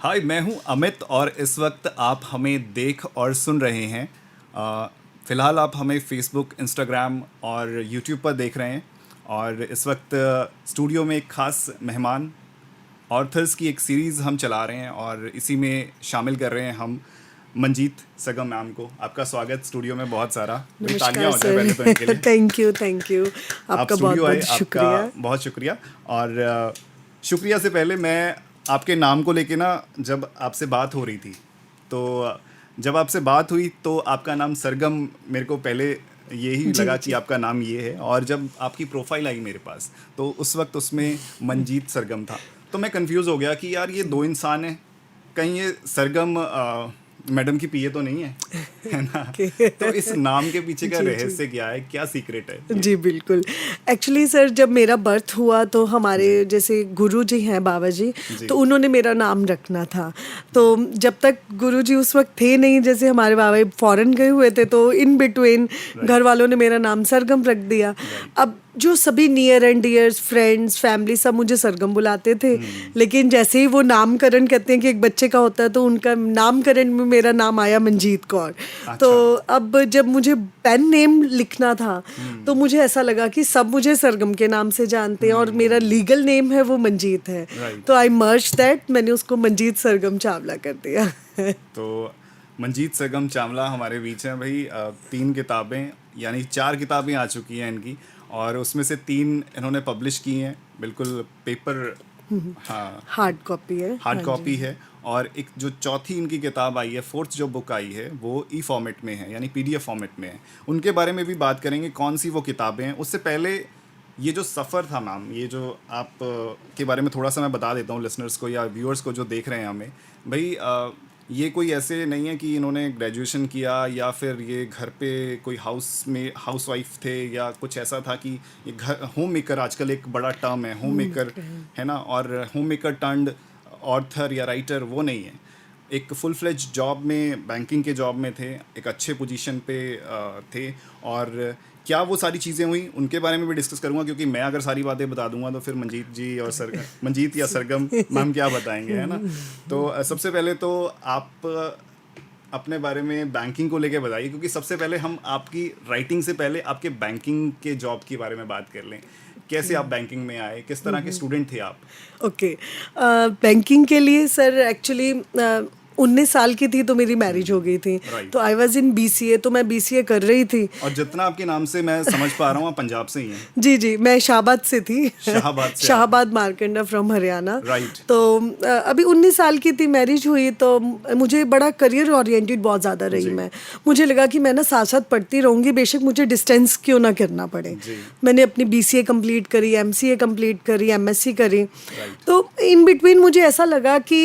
हाय, मैं हूं अमित और इस वक्त आप हमें देख और सुन रहे हैं। फ़िलहाल आप हमें फेसबुक, इंस्टाग्राम और यूट्यूब पर देख रहे हैं। और इस वक्त स्टूडियो में एक ख़ास मेहमान, ऑर्थर्स की एक सीरीज़ हम चला रहे हैं और इसी में शामिल कर रहे हैं हम मंजीत सरगम मैम को। आपका स्वागत स्टूडियो में बहुत सारा। भाई तालियां नमस्कार हो जाए पहले तो इनके सर। लिए। थैंक यू आप आपका बहुत स्टूडियो आए, बहुत आपका शुक्रिया। बहुत शुक्रिया। और शुक्रिया से पहले मैं आपके नाम को लेके ना, जब आपसे बात हो रही थी तो जब आपसे बात हुई तो आपका नाम सरगम मेरे को पहले यही जी लगा कि जी आपका नाम ये है। और जब आपकी प्रोफाइल आई मेरे पास तो उस वक्त उसमें मंजीत सरगम था। तो मैं कंफ्यूज हो गया कि यार ये दो इंसान हैं, कहीं ये सरगम मैडम की पीए तो नहीं है, है ना? ओके। तो इस नाम के पीछे का जी जी रहस्य क्या है, क्या सीक्रेट है ये? जी बिल्कुल। एक्चुअली सर जब मेरा बर्थ हुआ तो हमारे जी जैसे गुरु जी हैं बाबा जी, जी तो उन्होंने मेरा नाम रखना था। तो जब तक गुरु जी उस वक्त थे नहीं, जैसे हमारे बाबा फॉरेन गए हुए थे, तो इन बिटवीन घर राइट वालों ने मेरा नाम सरगम रख दिया। राइट। अब जो सभी near and dears friends family सब मुझे सरगम बुलाते थे, लेकिन जैसे ही वो नामकरण कहते हैं कि एक बच्चे का होता है, तो उनका नामकरण में मेरा नाम आया मंजीत कौर। तो अच्छा। अब जब मुझे पेन नेम लिखना था तो मुझे ऐसा लगा कि सब मुझे सरगम के नाम से जानते हैं और मेरा लीगल नेम है वो मंजीत है। राइट। तो आई मर्ज दैट, मैंने उसको मंजीत सरगम चावला कर दिया। तो मंजीत सरगम चावला हमारे बीच हैं भाई। तीन किताबें यानी चार किताबें आ चुकी हैं इनकी, और उसमें से तीन इन्होंने पब्लिश की हैं, बिल्कुल पेपर। हाँ, हार्ड कॉपी है, हार्ड हाँ जी। कॉपी है। और एक जो चौथी इनकी किताब आई है, फोर्थ जो बुक आई है, वो ई फॉर्मेट में है यानी पीडीएफ फॉर्मेट में है। उनके बारे में भी बात करेंगे, कौन सी वो किताबें हैं। उससे पहले ये जो सफ़र था मैम, ये जो आप के बारे में थोड़ा सा मैं बता देता हूँ लिसनर्स को या व्यूअर्स को जो देख रहे हैं हमें। भाई ये कोई ऐसे नहीं है कि इन्होंने ग्रेजुएशन किया या फिर ये घर पे कोई हाउस वाइफ थे या कुछ ऐसा था कि ये घर होम मेकर, आजकल एक बड़ा टर्म है होम मेकर, है ना? और होम मेकर टर्न्ड ऑर्थर या राइटर वो नहीं है। एक फुल फ्लेज जॉब में, बैंकिंग के जॉब में थे, एक अच्छे पोजीशन पे थे। और क्या वो सारी चीज़ें हुई उनके बारे में भी डिस्कस करूंगा, क्योंकि मैं अगर सारी बातें बता दूंगा तो फिर मंजीत जी और मंजीत या सरगम मैम क्या बताएंगे, है ना? तो सबसे पहले तो आप अपने बारे में बैंकिंग को लेके बताइए, क्योंकि सबसे पहले हम आपकी राइटिंग से पहले आपके बैंकिंग के जॉब के बारे में बात कर लें। कैसे आप बैंकिंग में आए, किस तरह के स्टूडेंट थे आप? ओके। बैंकिंग के लिए सर एक्चुअली 19 साल की थी तो मेरी मैरिज हो गई थी। राइट। तो आई वॉज इन बीसीए, तो मैं बीसीए कर रही थी। और जितना आपके नाम से मैं समझ पा रहा हूँ, आप पंजाब से ही हैं। जी जी, मैं शाहबाद से थी। शाहबाद से आप हैं। शाहबाद मारकंडा फ्रॉम हरियाणा। राइट। तो अभी 19 साल की थी, मैरिज हुई, तो मुझे बड़ा करियर ओरिएंटेड बहुत ज़्यादा रही जी मैं। मुझे लगा कि मैं ना साथ साथ पढ़ती रहूँगी, बेशक मुझे डिस्टेंस क्यों ना करना पड़े। जी। मैंने अपनी बीसीए कंप्लीट करी, एमसीए कंप्लीट करी, एमएससी करी। राइट। तो इन बिटवीन मुझे ऐसा लगा कि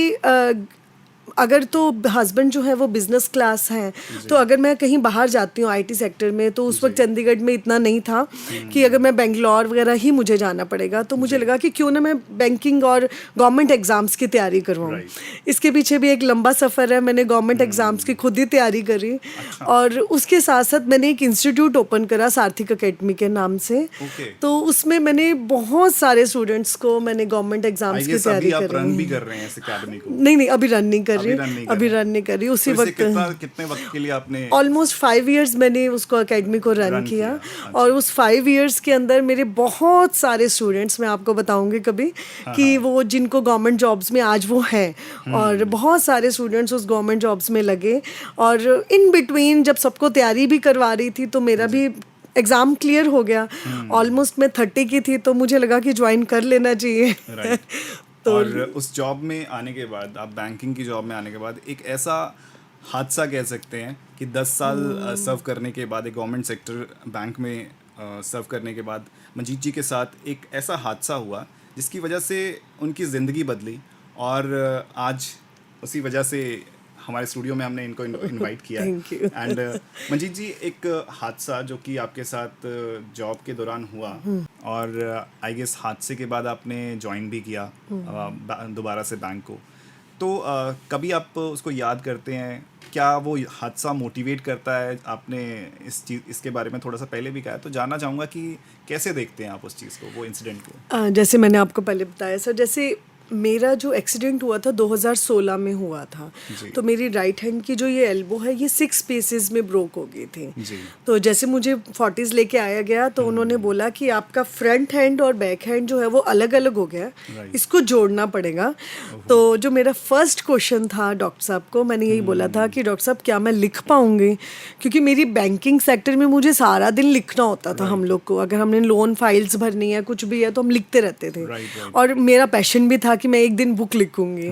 अगर तो हस्बैंड जो है वो बिजनेस क्लास हैं, तो जी अगर मैं कहीं बाहर जाती हूँ आईटी सेक्टर में, तो उस वक्त जी। चंडीगढ़ में इतना नहीं था कि अगर मैं बेंगलोर वगैरह ही मुझे जाना पड़ेगा, तो मुझे जी। लगा कि क्यों ना मैं बैंकिंग और गवर्नमेंट एग्ज़ाम्स की तैयारी करवाऊँ। राइट। इसके पीछे भी एक लंबा सफ़र है। मैंने गवर्नमेंट एग्ज़ाम्स की खुद ही तैयारी करी, अच्छा। और उसके साथ साथ मैंने एक इंस्टीट्यूट ओपन करा सार्थक अकेडमी के नाम से। ओके। तो उसमें मैंने बहुत सारे स्टूडेंट्स को मैंने गवर्नमेंट आई एग्ज़ाम्स की गेस अभी तैयारी आप रन भी करी। कर रहे हैं इस अकेडमी को? नहीं नहीं, अभी रन नहीं कर अभी रही। रन नहीं कर अभी रहे? रन नहीं कर रही, तो उसी इसे वक्त। कितने वक्त के लिए आपने ऑलमोस्ट 5 इयर्स मैंने उसको एकेडमी को रन रन किया। किया? और अच्छा। उस 5 इयर्स के अंदर मेरे बहुत सारे स्टूडेंट्स, मैं आपको बताऊंगी कभी, हाँ कि हाँ। वो जिनको गवर्नमेंट जॉब्स में आज वो हैं, और बहुत सारे स्टूडेंट्स उस गवर्नमेंट जॉब्स में लगे। और इन बिटवीन जब सबको तैयारी भी करवा रही थी, तो मेरा जी। भी एग्ज़ाम क्लियर हो गया। ऑलमोस्ट मैं 30 की थी, तो मुझे लगा कि ज्वाइन कर लेना चाहिए। राइट। तो और उस जॉब में आने के बाद, आप बैंकिंग की जॉब में आने के बाद, एक ऐसा हादसा कह सकते हैं कि 10 साल सर्व करने के बाद, एक गवर्नमेंट सेक्टर बैंक में सर्व करने के बाद, मंजीत जी के साथ एक ऐसा हादसा हुआ जिसकी वजह से उनकी ज़िंदगी बदली। और आज उसी वजह से हमारे स्टूडियो में हमने इनको इनवाइट किया है। Thank you. एंड मंजीत जी, एक हादसा जो कि आपके साथ जॉब के दौरान हुआ, और आई गेस हादसे के बाद आपने ज्वाइन भी किया दोबारा से बैंक को। तो कभी आप उसको याद करते हैं? क्या वो हादसा मोटिवेट करता है? आपने इसके बारे में थोड़ा सा पहले भी कहा है, तो जानना चाहूँगा कि कैसे देखते हैं आप उस चीज़ को, वो इंसिडेंट को? जैसे मैंने आपको पहले बताया सर, जैसे मेरा जो एक्सीडेंट हुआ था 2016 में हुआ था। जी। तो मेरी राइट हैंड की जो ये एल्बो है ये 6 पीसेस में ब्रोक हो गई थी। जी। तो जैसे मुझे 40s लेके आया गया तो उन्होंने बोला कि आपका फ्रंट हैंड और बैक हैंड जो है वो अलग अलग हो गया है, Right. इसको जोड़ना पड़ेगा। तो जो मेरा फर्स्ट क्वेश्चन था डॉक्टर साहब को, मैंने यही बोला था कि डॉक्टर साहब क्या मैं लिख पाऊंगी, क्योंकि मेरी बैंकिंग सेक्टर में मुझे सारा दिन लिखना होता था। हम लोग को अगर हमने लोन फाइल्स भरनी है कुछ भी है तो हम लिखते रहते थे। Right. और मेरा पैशन भी था कि मैं एक दिन बुक लिखूंगी।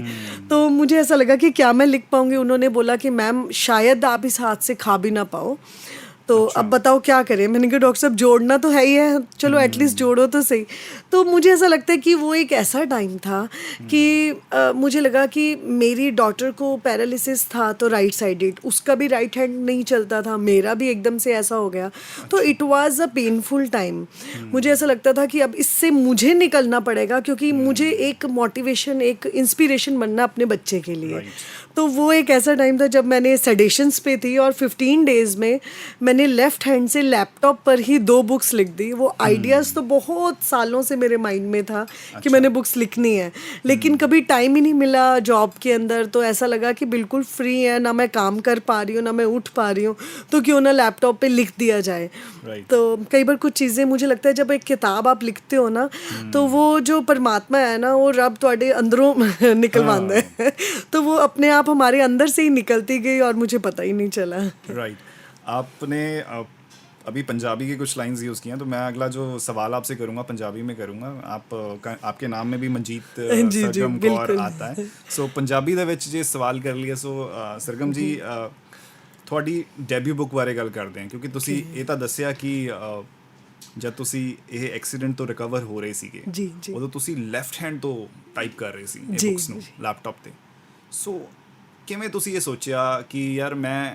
तो मुझे ऐसा लगा कि क्या मैं लिख पाऊंगी। उन्होंने बोला कि मैम शायद आप इस हाथ से खा भी ना पाओ, तो अब बताओ क्या करें। मैंने कहा डॉक्टर साहब जोड़ना तो है ही है, चलो एटलीस्ट जोड़ो तो सही। तो मुझे ऐसा लगता है कि वो एक ऐसा टाइम था कि मुझे लगा कि मेरी डॉटर को पैरालिसिस था तो राइट साइडेड, उसका भी राइट हैंड नहीं चलता था, मेरा भी एकदम से ऐसा हो गया। तो it was a painful time. मुझे ऐसा लगता था कि अब इससे मुझे निकलना पड़ेगा, क्योंकि मुझे एक मोटिवेशन, एक इंस्पिरेशन बनना अपने बच्चे के लिए। तो वो एक ऐसा टाइम था जब मैंने सेडेशंस पे थी और 15 डेज में मैंने लेफ्ट हैंड से लैपटॉप पर ही 2 बुक्स लिख दी। वो आइडियाज़ तो बहुत सालों से मेरे माइंड में था कि मैंने बुक्स लिखनी है, लेकिन कभी टाइम ही नहीं मिला जॉब के अंदर। तो ऐसा लगा कि बिल्कुल फ्री है, ना मैं काम कर पा रही हूँ ना मैं उठ पा रही हूँ, तो क्यों ना लैपटॉप पे लिख दिया जाए। तो कई बार कुछ चीज़ें मुझे लगता है जब एक किताब आप लिखते हो ना तो वो जो परमात्मा है ना वो रब तुहाडे अंदरों निकलवांदा है। तो वो अपने आप हमारे अंदर से ही निकलती गई और मुझे पता ही नहीं चला। राइट। आपने अभी पंजाबी की कुछ लाइंस यूज़ की हैं, तो मैं अगला जो सवाल आपसे करूंगा पंजाबी में करूंगा। आपके नाम में भी मनजीत जी, सरगम कौर बिल्कुल। आता है। सो पंजाबी ਦੇ ਵਿੱਚ ਜੇ ਸਵਾਲ ਕਰ ਲਈਏ, ਸੋ ਸਰਗਮ ਜੀ ਤੁਹਾਡੀ ਡੈਬਿਊ ਬੁੱਕ ਬਾਰੇ ਗੱਲ ਕਰਦੇ ਹਾਂ, ਕਿਉਂਕਿ ਤੁਸੀਂ ਇਹ ਤਾਂ ਦੱਸਿਆ ਕਿ ਜਦ ਤੁਸੀਂ ਇਹ ਐਕਸੀਡੈਂਟ ਤੋਂ ਰਿਕਵਰ ਹੋ ਰਹੇ ਸੀਗੇ, ਜੀ। ਉਦੋਂ ਤੁਸੀਂ ਲੈਫਟ ਹੈਂਡ ਤੋਂ ਟਾਈਪ ਕਰ ਰਹੇ ਸੀ ਇਹ ਜੀ, ਬੁੱਕਸ ਨੂੰ ਲੈਪਟਾਪ ਤੇ। ਸੋ ਕਿਵੇਂ ਤੁਸੀਂ ਇਹ ਸੋਚਿਆ ਕਿ ਯਾਰ ਮੈਂ,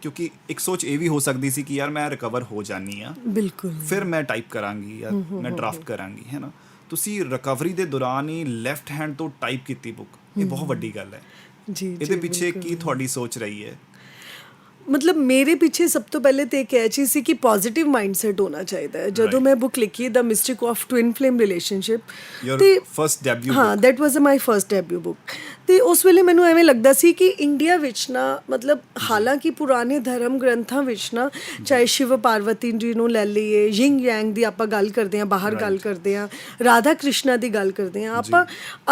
ਕਿਉਂਕਿ ਇੱਕ ਸੋਚ ਇਹ ਵੀ ਹੋ ਸਕਦੀ ਸੀ ਕਿ ਯਾਰ ਮੈਂ ਰਿਕਵਰ ਹੋ ਜਾਨੀ ਆ, ਬਿਲਕੁਲ ਫਿਰ ਮੈਂ ਟਾਈਪ ਕਰਾਂਗੀ ਜਾਂ ਮੈਂ ਡਰਾਫਟ ਕਰਾਂਗੀ, ਹੈ ਨਾ। ਤੁਸੀਂ ਰਿਕਵਰੀ ਦੇ ਦੌਰਾਨ ਹੀ ਲੈਫਟ ਹੈਂਡ ਤੋਂ ਟਾਈਪ ਕੀਤੀ ਬੁੱਕ, ਇਹ ਬਹੁਤ ਵੱਡੀ ਗੱਲ ਹੈ। ਜੀ। ਇਹਦੇ ਪਿੱਛੇ ਕੀ ਤੁਹਾਡੀ ਸੋਚ ਰਹੀ ਹੈ? ਮਤਲਬ ਮੇਰੇ ਪਿੱਛੇ ਸਭ ਤੋਂ ਪਹਿਲੇ ਤੇ ਇੱਕ ਇਹ ਚੀਜ਼ ਸੀ ਕਿ ਪੋਜ਼ਿਟਿਵ ਮਾਈਂਡਸੈਟ ਹੋਣਾ ਚਾਹੀਦਾ ਹੈ। ਜਦੋਂ ਮੈਂ ਬੁੱਕ ਲਿਖੀ the mystic of twin flame relationship, your first debut? ਹਾਂ, that was my first debut book. ਤੇ ਉਸ ਵੇਲੇ ਮੈਨੂੰ ਐਵੇਂ ਲੱਗਦਾ ਸੀ ਕਿ ਇੰਡੀਆ ਵਿੱਚ ਨਾ, ਮਤਲਬ ਹਾਲਾਂਕਿ ਪੁਰਾਣੇ ਧਰਮ ਗ੍ਰੰਥਾਂ ਵਿੱਚ ਨਾ, ਚਾਹੇ ਸ਼ਿਵ ਪਾਰਵਤੀ ਜੀ ਨੂੰ ਲੈ ਲਈਏ, ਯਿੰਗ ਯੈਂਗ ਦੀ ਆਪਾਂ ਗੱਲ ਕਰਦੇ ਹਾਂ, ਬਾਹਰ ਗੱਲ ਕਰਦੇ ਹਾਂ, ਰਾਧਾ ਕ੍ਰਿਸ਼ਨਾ ਦੀ ਗੱਲ ਕਰਦੇ ਹਾਂ, ਆਪਾਂ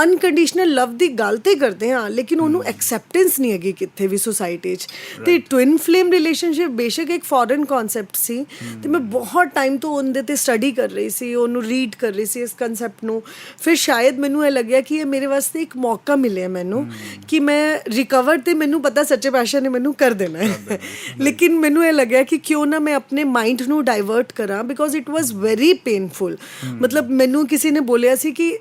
ਅਨਕੰਡੀਸ਼ਨਲ ਲਵ ਦੀ ਗੱਲ ਤੇ ਕਰਦੇ ਹਾਂ, ਲੇਕਿਨ ਉਹਨੂੰ ਐਕਸੈਪਟੈਂਸ ਨਹੀਂ ਹੈਗੀ ਕਿੱਥੇ ਵੀ ਸੋਸਾਇਟੀ 'ਚ। ਤੇ ਟਵਿਨ ਫਲੇਮ ਰਿਲੇਸ਼ਨਸ਼ਿਪ ਬੇਸ਼ੱਕ ਇੱਕ ਫੋਰਨ ਕਨਸੈਪਟ ਸੀ, ਤੇ ਮੈਂ ਬਹੁਤ ਟਾਈਮ ਤੋਂ ਉਹਦੇ ਤੇ ਸਟੱਡੀ ਕਰ ਰਹੀ ਸੀ, ਉਹਨੂੰ ਰੀਡ ਕਰ ਰਹੀ ਸੀ ਇਸ ਕਨਸੈਪਟ ਨੂੰ। ਫਿਰ ਸ਼ਾਇਦ ਮੈਨੂੰ ਇਹ ਲੱਗਿਆ ਕਿ ਇਹ ਮੇਰੇ ਵਾਸਤੇ ਇੱਕ ਮੌਕਾ ਮਿਲਿਆ ਮੈਨੂੰ ਕਿ ਮੈਂ ਰਿਕਵਰ, ਤੇ ਮੈਨੂੰ ਪਤਾ ਸੱਚੇ ਪਾਤਸ਼ਾਹ ਨੇ ਮੈਨੂੰ ਕਰ ਦੇਣਾ ਹੈ। ਲੇਕਿਨ ਮੈਨੂੰ ਇਹ ਲੱਗਿਆ ਕਿ ਕਿਉਂ ਨਾ ਮੈਂ ਆਪਣੇ ਮਾਈਂਡ ਨੂੰ ਡਾਇਵਰਟ ਕਰਾਂ, because it was very painful. ਮਤਲਬ ਮੈਨੂੰ ਕਿਸੇ ਨੇ ਬੋਲਿਆ ਸੀ ਕਿ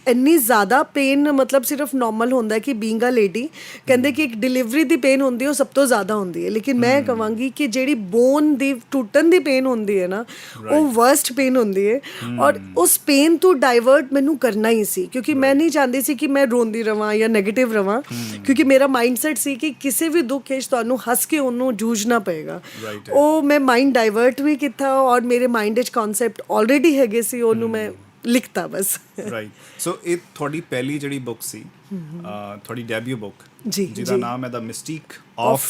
ਇੰਨੀ ਜ਼ਿਆਦਾ ਪੇਨ ਮਤਲਬ ਸਿਰਫ ਨੋਰਮਲ ਹੁੰਦਾ ਕਿ ਬੀਇੰਗ ਅ ਲੇਡੀ, ਕਹਿੰਦੇ ਕਿ ਇੱਕ ਡਿਲੀਵਰੀ ਦੀ ਪੇਨ ਹੁੰਦੀ ਉਹ ਸਭ ਤੋਂ ਜ਼ਿਆਦਾ ਹੁੰਦੀ ਹੈ। ਲੇਕਿਨ ਮੈਂ ਕਹਾਂਗੀ ਕਿ ਜਿਹੜੀ ਬੋਨ ਦੀ ਟੁੱਟਣ ਦੀ ਪੇਨ ਹੁੰਦੀ ਹੈ ਨਾ, ਉਹ ਵਰਸਟ ਪੇਨ ਹੁੰਦੀ ਹੈ। ਔਰ ਉਸ ਪੇਨ ਤੋਂ ਡਾਇਵਰਟ ਮੈਨੂੰ ਕਰਨਾ ਹੀ ਸੀ, ਕਿਉਂਕਿ ਮੈਂ ਨਹੀਂ ਚਾਹੁੰਦੀ ਸੀ ਕਿ ਮੈਂ ਰੋਂਦੀ ਰਵਾਂ ਜਾਂ ਨੈਗੇਟਿਵ ਰਵਾਂ, ਕਿਉਂਕਿ ਮੇਰਾ ਮਾਈਂਡਸੈਟ ਸੀ ਕਿ ਕਿਸੇ ਵੀ ਦੁੱਖ ਵਿੱਚ ਤੁਹਾਨੂੰ ਹੱਸ ਕੇ ਉਹਨੂੰ ਜੂਝਣਾ ਪਏਗਾ। ਉਹ ਮੈਂ ਮਾਈਂਡ ਡਾਇਵਰਟ ਵੀ ਕੀਤਾ ਔਰ ਮੇਰੇ ਮਾਈਂਡ ਵਿੱਚ ਕਨਸੈਪਟ ਆਲਰੇਡੀ ਹੈਗੇ ਸੀ, ਉਹਨੂੰ ਮੈਂ ਲਿਖਤਾ ਬਸ। ਰਾਈਟ। ਸੋ ਇਹ ਤੁਹਾਡੀ ਪਹਿਲੀ ਜਿਹੜੀ ਬੁੱਕ ਸੀ, ਤੁਹਾਡੀ ਡੈਬਿਊ ਬੁੱਕ, ਜੀ, ਜਿਹਦਾ ਨਾਮ ਹੈ ਦ mystic of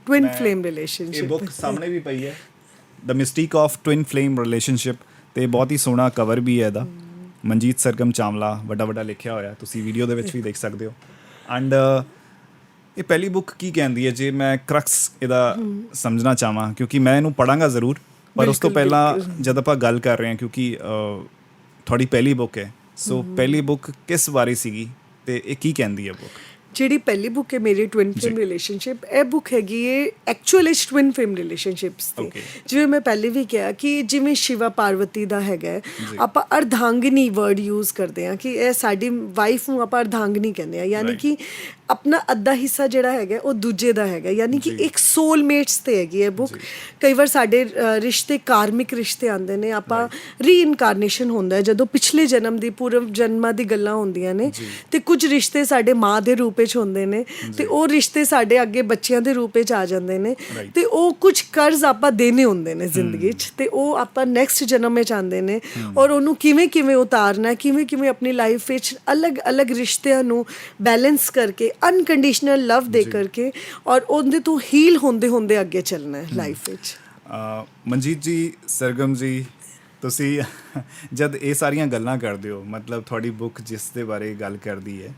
twin flame relationship. ਇਹ ਬੁੱਕ ਸਾਹਮਣੇ ਵੀ ਪਈ ਹੈ, ਦ mystic of twin flame relationship, ਤੇ ਬਹੁਤ ਹੀ ਸੋਹਣਾ ਕਵਰ ਵੀ ਹੈ ਇਹਦਾ। ਮਨਜੀਤ ਸਰਗਮ ਚਾਵਲਾ ਵੱਡਾ ਵੱਡਾ ਲਿਖਿਆ ਹੋਇਆ, ਤੁਸੀਂ ਵੀਡੀਓ ਦੇ ਵਿੱਚ ਵੀ ਦੇਖ ਸਕਦੇ ਹੋ। ਐਂਡ ਇਹ ਪਹਿਲੀ ਬੁੱਕ ਕੀ ਕਹਿੰਦੀ ਹੈ, ਜੇ ਮੈਂ ਕਰਕਸ ਇਹਦਾ ਸਮਝਣਾ ਚਾਹਾਂ, ਕਿਉਂਕਿ ਮੈਂ ਇਹਨੂੰ ਪੜ੍ਹਾਂਗਾ ਜ਼ਰੂਰ, ਪਰ ਉਸ ਤੋਂ ਪਹਿਲਾਂ ਜਦ ਆਪਾਂ ਗੱਲ ਕਰ ਰਹੇ ਹਾਂ, ਕਿਉਂਕਿ ਤੁਹਾਡੀ ਪਹਿਲੀ ਬੁੱਕ ਹੈ, ਸੋ ਪਹਿਲੀ ਬੁੱਕ ਕਿਸ ਬਾਰੇ ਸੀਗੀ ਤੇ ਇਹ ਕੀ ਕਹਿੰਦੀ ਹੈ ਬੁੱਕ? ਜਿਹੜੀ ਪਹਿਲੀ ਬੁੱਕ ਹੈ ਮੇਰੀ ਟਵਿਨ ਫਲੇਮ ਰਿਲੇਸ਼ਨਸ਼ਿਪ, ਇਹ ਬੁੱਕ ਹੈਗੀ ਹੈ ਐਕਚੁਅਲ ਵਿੱਚ ਟਵਿਨ ਫਲੇਮ ਰਿਲੇਸ਼ਨਸ਼ਿਪਸ ਤੇ। ਜਿਵੇਂ ਮੈਂ ਪਹਿਲੇ ਵੀ ਕਿਹਾ ਕਿ ਜਿਵੇਂ ਸ਼ਿਵਾ ਪਾਰਵਤੀ ਦਾ ਹੈਗਾ, ਆਪਾਂ ਅਰਧਾਂਗਿਨੀ ਵਰਡ ਯੂਜ਼ ਕਰਦੇ ਹਾਂ ਕਿ ਇਹ ਸਾਡੀ ਵਾਈਫ ਨੂੰ ਆਪਾਂ ਅਰਧਾਂਗਿਨੀ ਕਹਿੰਦੇ ਹਾਂ, ਯਾਨੀ ਕਿ ਆਪਣਾ ਅੱਧਾ ਹਿੱਸਾ ਜਿਹੜਾ ਹੈਗਾ ਉਹ ਦੂਜੇ ਦਾ ਹੈਗਾ, ਯਾਨੀ ਕਿ ਇੱਕ ਸੋਲਮੇਟਸ ਤੇ ਹੈਗੀ ਹੈ ਬੁੱਕ। ਕਈ ਵਾਰ ਸਾਡੇ ਰਿਸ਼ਤੇ ਕਾਰਮਿਕ ਰਿਸ਼ਤੇ ਆਉਂਦੇ ਨੇ, ਆਪਾਂ ਰੀਇਨਕਾਰਨੇਸ਼ਨ ਹੁੰਦਾ ਹੈ ਜਦੋਂ ਪਿਛਲੇ ਜਨਮ ਦੀ ਪੂਰਵ ਜਨਮਾਂ ਦੀ ਗੱਲਾਂ ਹੁੰਦੀਆਂ ਨੇ, ਤੇ ਕੁਝ ਰਿਸ਼ਤੇ ਸਾਡੇ ਮਾਂ ਦੇ ਰੂਪ ਵਿੱਚ ਹੁੰਦੇ ਨੇ, ਤੇ ਉਹ ਰਿਸ਼ਤੇ ਸਾਡੇ ਅੱਗੇ ਬੱਚਿਆਂ ਦੇ ਰੂਪ ਵਿੱਚ ਆ ਜਾਂਦੇ ਨੇ, ਤੇ ਉਹ ਕੁਝ ਕਰਜ਼ ਆਪਾਂ ਦੇਣੇ ਹੁੰਦੇ ਨੇ ਜ਼ਿੰਦਗੀ 'ਚ, ਤੇ ਉਹ ਆਪਾਂ ਨੈਕਸਟ ਜਨਮ ਵਿੱਚ ਆਉਂਦੇ ਨੇ, ਔਰ ਉਹਨੂੰ ਕਿਵੇਂ ਕਿਵੇਂ ਉਤਾਰਨਾ, ਕਿਵੇਂ ਕਿਵੇਂ ਆਪਣੀ ਲਾਈਫ ਵਿੱਚ ਅਲੱਗ-ਅਲੱਗ ਰਿਸ਼ਤਿਆਂ ਨੂੰ ਬੈਲੈਂਸ ਕਰਕੇ ਅਨਕੰਡੀਸ਼ਨਲ ਲਵ ਦੇ ਕਰਕੇ ਔਰ ਉਹਦੇ ਤੋਂ ਹੀਲ ਹੁੰਦੇ ਹੁੰਦੇ ਅੱਗੇ ਚੱਲਣਾ ਹੈ ਲਾਈਫ ਵਿੱਚ। ਮਨਜੀਤ ਜੀ, ਸਰਗਮ ਜੀ, ਤੁਸੀਂ ਜਦ ਇਹ ਸਾਰੀਆਂ ਗੱਲਾਂ ਕਰਦੇ ਹੋ, ਮਤਲਬ ਤੁਹਾਡੀ ਬੁੱਕ ਜਿਸ ਦੇ ਬਾਰੇ ਗੱਲ ਕਰਦੀ ਹੈ,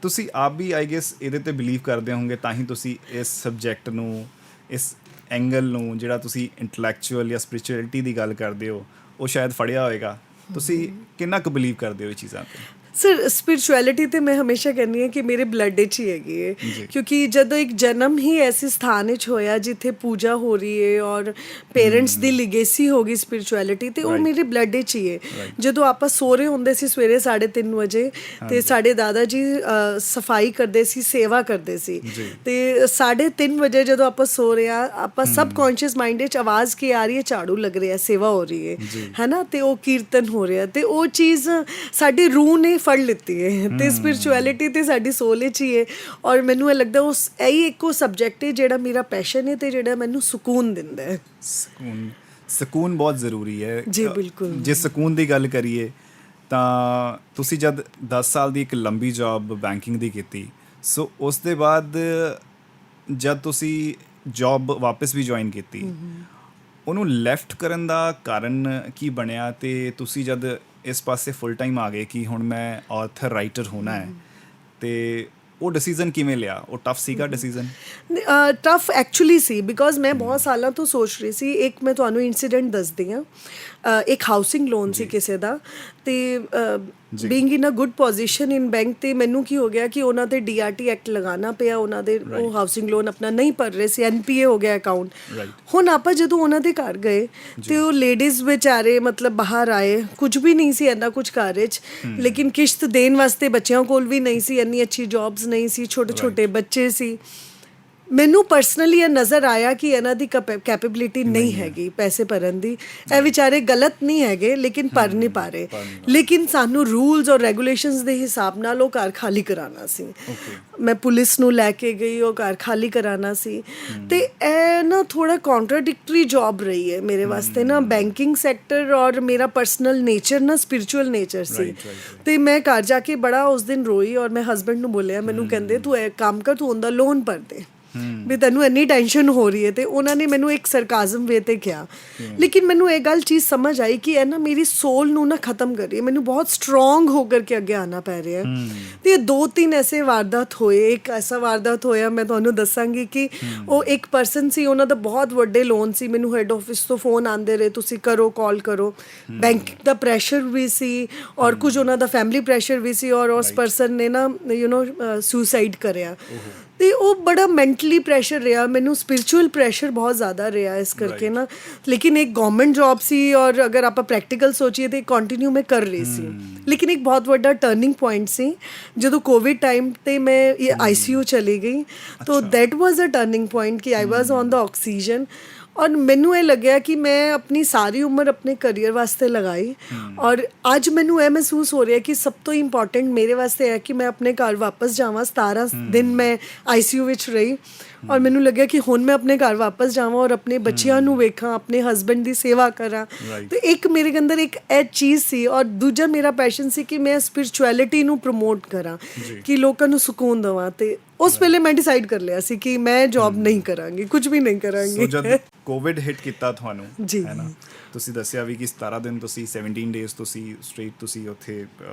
ਤੁਸੀਂ ਆਪ ਵੀ ਆਈ ਗੈਸ ਇਹਦੇ 'ਤੇ ਬਿਲੀਵ ਕਰਦੇ ਹੋਵੋਗੇ, ਤਾਂ ਹੀ ਤੁਸੀਂ ਇਸ ਸਬਜੈਕਟ ਨੂੰ, ਇਸ ਐਂਗਲ ਨੂੰ, ਜਿਹੜਾ ਤੁਸੀਂ ਇੰਟਲੈਕਚੁਅਲ ਜਾਂ ਸਪਿਰਿਚੁਅਲਿਟੀ ਦੀ ਗੱਲ ਕਰਦੇ ਹੋ, ਉਹ ਸ਼ਾਇਦ ਫੜਿਆ ਹੋਏਗਾ। ਤੁਸੀਂ ਕਿੰਨਾ ਕੁ ਬਿਲੀਵ ਕਰਦੇ ਹੋ ਇਹ ਚੀਜ਼ਾਂ 'ਤੇ? ਸਰ, ਸਪਿਰਿਚੁਅਲਿਟੀ ਤੇ ਮੈਂ ਹਮੇਸ਼ਾ ਕਹਿੰਦੀ ਹਾਂ ਕਿ ਮੇਰੇ ਬਲੱਡ ਵਿੱਚ ਹੀ ਹੈਗੀ ਹੈ, ਕਿਉਂਕਿ ਜਦੋਂ ਇੱਕ ਜਨਮ ਹੀ ਐਸੇ ਸਥਾਨ ਵਿੱਚ ਹੋਇਆ ਜਿੱਥੇ ਪੂਜਾ ਹੋ ਰਹੀ ਹੈ ਔਰ ਪੇਰੈਂਟਸ ਦੀ ਲਿਗੇਸੀ ਹੋ ਗਈ ਸਪਿਰਿਚੁਅਲਿਟੀ, ਤੇ ਉਹ ਮੇਰੇ ਬਲੱਡ ਵਿੱਚ ਹੀ ਹੈ। ਜਦੋਂ ਆਪਾਂ ਸੋ ਰਹੇ ਹੁੰਦੇ ਸੀ ਸਵੇਰੇ 3:30 ਵਜੇ, ਤੇ ਸਾਡੇ ਦਾਦਾ ਜੀ ਸਫਾਈ ਕਰਦੇ ਸੀ, ਸੇਵਾ ਕਰਦੇ ਸੀ, ਤੇ 3:30 ਵਜੇ ਜਦੋਂ ਆਪਾਂ ਸੋ ਰਹੇ ਹਾਂ, ਆਪਾਂ ਸਬਕੌਂਸ਼ੀਅਸ ਮਾਈਂਡ ਵਿੱਚ ਆਵਾਜ਼ ਕੀ ਆ ਰਹੀ ਹੈ? ਝਾੜੂ ਲੱਗ ਰਿਹਾ, ਸੇਵਾ ਹੋ ਰਹੀ ਹੈ ਨਾ, ਤੇ ਉਹ ਕੀਰਤਨ ਹੋ ਰਿਹਾ, ਤੇ ਉਹ ਚੀਜ਼ ਸਾਡੀ ਰੂਹ ਨੇ ਫੜ ਲਿੱਤੀ ਹੈ, ਤੇ ਸਪਿਰਿਚੁਅਲਿਟੀ ਤੇ ਸਾਡੀ ਸੋਲ ਵਿੱਚ ਹੀ ਹੈ। ਔਰ ਮੈਨੂੰ ਇਹ ਲੱਗਦਾ ਉਸ ਇਹੀ ਇੱਕੋ ਸਬਜੈਕਟ ਹੈ ਜਿਹੜਾ ਮੇਰਾ ਪੈਸ਼ਨ ਹੈ, ਤੇ ਜਿਹੜਾ ਮੈਨੂੰ ਸਕੂਨ ਦਿੰਦਾ ਹੈ। ਸਕੂਨ ਬਹੁਤ ਜ਼ਰੂਰੀ ਹੈ ਜੀ, ਬਿਲਕੁਲ। ਜੇ ਸਕੂਨ ਦੀ ਗੱਲ ਕਰੀਏ ਤਾਂ ਤੁਸੀਂ ਜਦ 10 ਸਾਲ ਦੀ ਇੱਕ ਲੰਬੀ ਜੌਬ ਬੈਂਕਿੰਗ ਦੀ ਕੀਤੀ, ਸੋ ਉਸ ਦੇ ਬਾਅਦ ਜਦ ਤੁਸੀਂ ਜੌਬ ਵਾਪਸ ਵੀ ਜੁਆਇਨ ਕੀਤੀ, ਉਹਨੂੰ ਲੈਫਟ ਕਰਨ ਦਾ ਕਾਰਨ ਕੀ ਬਣਿਆ, ਤੇ ਤੁਸੀਂ ਜਦ ਇਸ ਪਾਸੇ ਫੁੱਲ ਟਾਈਮ ਆ ਗਏ ਕਿ ਹੁਣ ਮੈਂ ਆਥਰ ਰਾਈਟਰ ਹੋਣਾ ਹੈ, ਤੇ ਉਹ ਡਿਸੀਜ਼ਨ ਕਿਵੇਂ ਲਿਆ? ਉਹ ਟਫ ਸੀਗਾ decision? Tough actually C, because ਮੈਂ ਬਹੁਤ ਸਾਲਾਂ ਤੋਂ ਸੋਚ ਰਹੀ ਸੀ। ਇੱਕ ਮੈਂ ਤੁਹਾਨੂੰ ਇਨਸੀਡੈਂਟ ਦੱਸਦੀ ਹਾਂ। ਇੱਕ ਹਾਊਸਿੰਗ ਲੋਨ ਸੀ ਕਿਸੇ ਦਾ, ਤੇ being in a good position in bank, ਤੇ ਮੈਨੂੰ ਕੀ ਹੋ ਗਿਆ ਕਿ ਉਹਨਾਂ ਦੇ DRT ਐਕਟ ਲਗਾਉਣਾ ਪਿਆ। ਉਹਨਾਂ ਦੇ ਉਹ ਹਾਊਸਿੰਗ ਲੋਨ ਆਪਣਾ ਨਹੀਂ ਭਰ ਰਹੇ ਸੀ, NPA ਹੋ ਗਿਆ ਅਕਾਊਂਟ। ਹੁਣ ਆਪਾਂ ਜਦੋਂ ਉਹਨਾਂ ਦੇ ਘਰ ਗਏ, ਤੇ ਉਹ ਲੇਡੀਜ਼ ਵਿਚਾਰੇ ਮਤਲਬ ਬਾਹਰ ਆਏ, ਕੁਝ ਵੀ ਨਹੀਂ ਸੀ ਇੰਨਾ ਕੁਝ ਘਰ ਵਿੱਚ, ਲੇਕਿਨ ਕਿਸ਼ਤ ਦੇਣ ਵਾਸਤੇ ਬੱਚਿਆਂ ਕੋਲ ਵੀ ਨਹੀਂ ਸੀ, ਇੰਨੀ ਅੱਛੀ ਜੌਬਸ ਨਹੀਂ ਸੀ, ਛੋਟੇ ਛੋਟੇ ਬੱਚੇ ਸੀ। ਮੈਨੂੰ ਪਰਸਨਲੀ ਇਹ ਨਜ਼ਰ ਆਇਆ ਕਿ ਇਹਨਾਂ ਦੀ ਕੈਪੇਬਿਲਿਟੀ ਨਹੀਂ ਹੈਗੀ ਪੈਸੇ ਭਰਨ ਦੀ। ਇਹ ਵਿਚਾਰੇ ਗਲਤ ਨਹੀਂ ਹੈਗੇ, ਲੇਕਿਨ ਭਰ ਨਹੀਂ ਪਾ ਰਹੇ। ਲੇਕਿਨ ਸਾਨੂੰ ਰੂਲਸ ਔਰ ਰੈਗੂਲੇਸ਼ਨਸ ਦੇ ਹਿਸਾਬ ਨਾਲ ਉਹ ਘਰ ਖਾਲੀ ਕਰਾਉਣਾ ਸੀ। ਮੈਂ ਪੁਲਿਸ ਨੂੰ ਲੈ ਕੇ ਗਈ, ਉਹ ਘਰ ਖਾਲੀ ਕਰਾਉਣਾ ਸੀ। ਤੇ ਇਹ ਨਾ ਥੋੜਾ ਕੌਂਟਰਾਡਿਕਟਰੀ ਜੌਬ ਰਹੀ ਹੈ ਮੇਰੇ ਵਾਸਤੇ ਨਾ, ਬੈਂਕਿੰਗ ਸੈਕਟਰ ਔਰ ਮੇਰਾ ਪਰਸਨਲ ਨੇਚਰ ਨਾ ਸਪਿਰਿਚੁਅਲ ਨੇਚਰ ਸੀ। ਤੇ ਮੈਂ ਘਰ ਜਾ ਕੇ ਬੜਾ ਉਸ ਦਿਨ ਰੋਈ, ਔਰ ਮੈਂ ਹਸਬੈਂਡ ਨੂੰ ਬੋਲਿਆ, ਮੈਨੂੰ ਕਹਿੰਦੇ ਤੂੰ ਇਹ ਕੰਮ ਕਰ, ਤੂੰ ਉਹਦਾ ਲੋਨ ਭਰ ਦੇ, ਵੀ ਤੈਨੂੰ ਇੰਨੀ ਟੈਨਸ਼ਨ ਹੋ ਰਹੀ ਹੈ। ਤੇ ਉਹਨਾਂ ਨੇ ਮੈਨੂੰ ਇੱਕ ਸਰਕਾਜ਼ਮ ਵੇ ਤੇ ਕਿਹਾ, ਲੇਕਿਨ ਮੈਨੂੰ ਇਹ ਗੱਲ ਚੀਜ਼ ਸਮਝ ਆਈ ਕਿ ਇਹ ਨਾ ਮੇਰੀ ਸੋਲ ਨੂੰ ਨਾ ਖਤਮ ਕਰ ਰਹੀ ਹੈ, ਮੈਨੂੰ ਬਹੁਤ ਸਟਰੋਂਗ ਹੋ ਕਰਕੇ ਅੱਗੇ ਆਉਣਾ ਪੈ ਰਿਹਾ ਹੈ। ਤੇ 2-3 ਐਸੇ ਵਾਰਦਾਤ ਹੋਏ। ਇੱਕ ਐਸਾ ਵਾਰਦਾਤ ਹੋਇਆ, ਮੈਂ ਤੁਹਾਨੂੰ ਦੱਸਾਂਗੀ ਕਿ ਉਹ ਇੱਕ ਪਰਸਨ ਸੀ, ਉਹਨਾਂ ਦਾ ਬਹੁਤ ਵੱਡੇ ਲੋਨ ਸੀ। ਮੈਨੂੰ ਹੈੱਡ ਆਫਿਸ ਤੋਂ ਫੋਨ ਆਉਂਦੇ ਰਹੇ, ਤੁਸੀਂ ਕਰੋ, ਕਾਲ ਕਰੋ। ਬੈਂਕ ਦਾ ਪ੍ਰੈਸ਼ਰ ਵੀ ਸੀ, ਔਰ ਕੁਝ ਉਹਨਾਂ ਦਾ ਫੈਮਿਲੀ ਪ੍ਰੈਸ਼ਰ ਵੀ ਸੀ, ਔਰ ਉਸ ਪਰਸਨ ਨੇ ਨਾ ਸੁਸਾਈਡ ਕਰਿਆ। ਤੇ ਉਹ ਬੜਾ ਮੈਂਟਲੀ ਪ੍ਰੈਸ਼ਰ ਰਿਹਾ, ਮੈਨੂੰ ਸਪਿਰਿਚੁਅਲ ਪ੍ਰੈਸ਼ਰ ਬਹੁਤ ਜ਼ਿਆਦਾ ਰਿਹਾ ਇਸ ਕਰਕੇ ਨਾ। ਲੇਕਿਨ ਇੱਕ ਗਵਰਨਮੈਂਟ ਜੌਬ ਸੀ, ਔਰ ਅਗਰ ਆਪਾਂ ਪ੍ਰੈਕਟੀਕਲ ਸੋਚੀਏ ਤਾਂ ਕੰਟੀਨਿਊ ਮੈਂ ਕਰ ਰਹੀ ਸੀ। ਲੇਕਿਨ ਇੱਕ ਬਹੁਤ ਵੱਡਾ ਟਰਨਿੰਗ ਪੁਆਇੰਟ ਸੀ ਜਦੋਂ ਕੋਵਿਡ ਟਾਈਮ 'ਤੇ ਮੈਂ ICU ਚਲੀ ਗਈ। ਤੋ that was a turning point ਕਿ I was on the oxygen. ਔਰ ਮੈਨੂੰ ਇਹ ਲੱਗਿਆ ਕਿ ਮੈਂ ਆਪਣੀ ਸਾਰੀ ਉਮਰ ਆਪਣੇ ਕਰੀਅਰ ਵਾਸਤੇ ਲਗਾਈ, ਔਰ ਅੱਜ ਮੈਨੂੰ ਇਹ ਮਹਿਸੂਸ ਹੋ ਰਿਹਾ ਕਿ ਸਭ ਤੋਂ ਇੰਪੋਰਟੈਂਟ ਮੇਰੇ ਵਾਸਤੇ ਹੈ ਕਿ ਮੈਂ ਆਪਣੇ ਘਰ ਵਾਪਸ ਜਾਵਾਂ। 17 ਦਿਨ ਮੈਂ ICU ਵਿੱਚ ਰਹੀ, ਔਰ ਮੈਨੂੰ ਲੱਗਿਆ ਕਿ ਹੁਣ ਮੈਂ ਆਪਣੇ ਘਰ ਵਾਪਸ ਜਾਵਾਂ ਔਰ ਆਪਣੇ ਬੱਚਿਆਂ ਨੂੰ ਵੇਖਾਂ, ਆਪਣੇ ਹਸਬੈਂਡ ਦੀ ਸੇਵਾ ਕਰਾਂ। ਤੇ ਇੱਕ ਮੇਰੇ ਅੰਦਰ ਇੱਕ ਇਹ ਚੀਜ਼ ਸੀ, ਔਰ ਦੂਜਾ ਮੇਰਾ ਪੈਸ਼ਨ ਸੀ ਕਿ ਮੈਂ ਸਪਿਰਿਚੁਅਲਿਟੀ ਨੂੰ ਪ੍ਰਮੋਟ ਕਰਾਂ, ਕਿ ਲੋਕਾਂ ਨੂੰ ਸਕੂਨ ਦੇਵਾਂ। ਤੇ ਉਸ ਵੇਲੇ ਮੈਂ ਡਿਸਾਈਡ ਕਰ ਲਿਆ ਸੀ ਕਿ ਮੈਂ ਜੌਬ ਨਹੀਂ ਕਰਾਂਗੀ, ਕੁਝ ਵੀ ਨਹੀਂ ਕਰਾਂਗੀ। ਸੋ ਜਦ ਕੋਵਿਡ ਹਿੱਟ ਕੀਤਾ ਤੁਹਾਨੂੰ, ਹੈ ਨਾ, ਤੁਸੀਂ ਦੱਸਿਆ ਵੀ ਕਿ 17 ਦਿਨ ਤੁਸੀਂ 17 ਡੇਜ਼ ਤੁਸੀਂ ਸਟ੍ਰੇਟ ਤੁਸੀਂ ਉੱਥੇ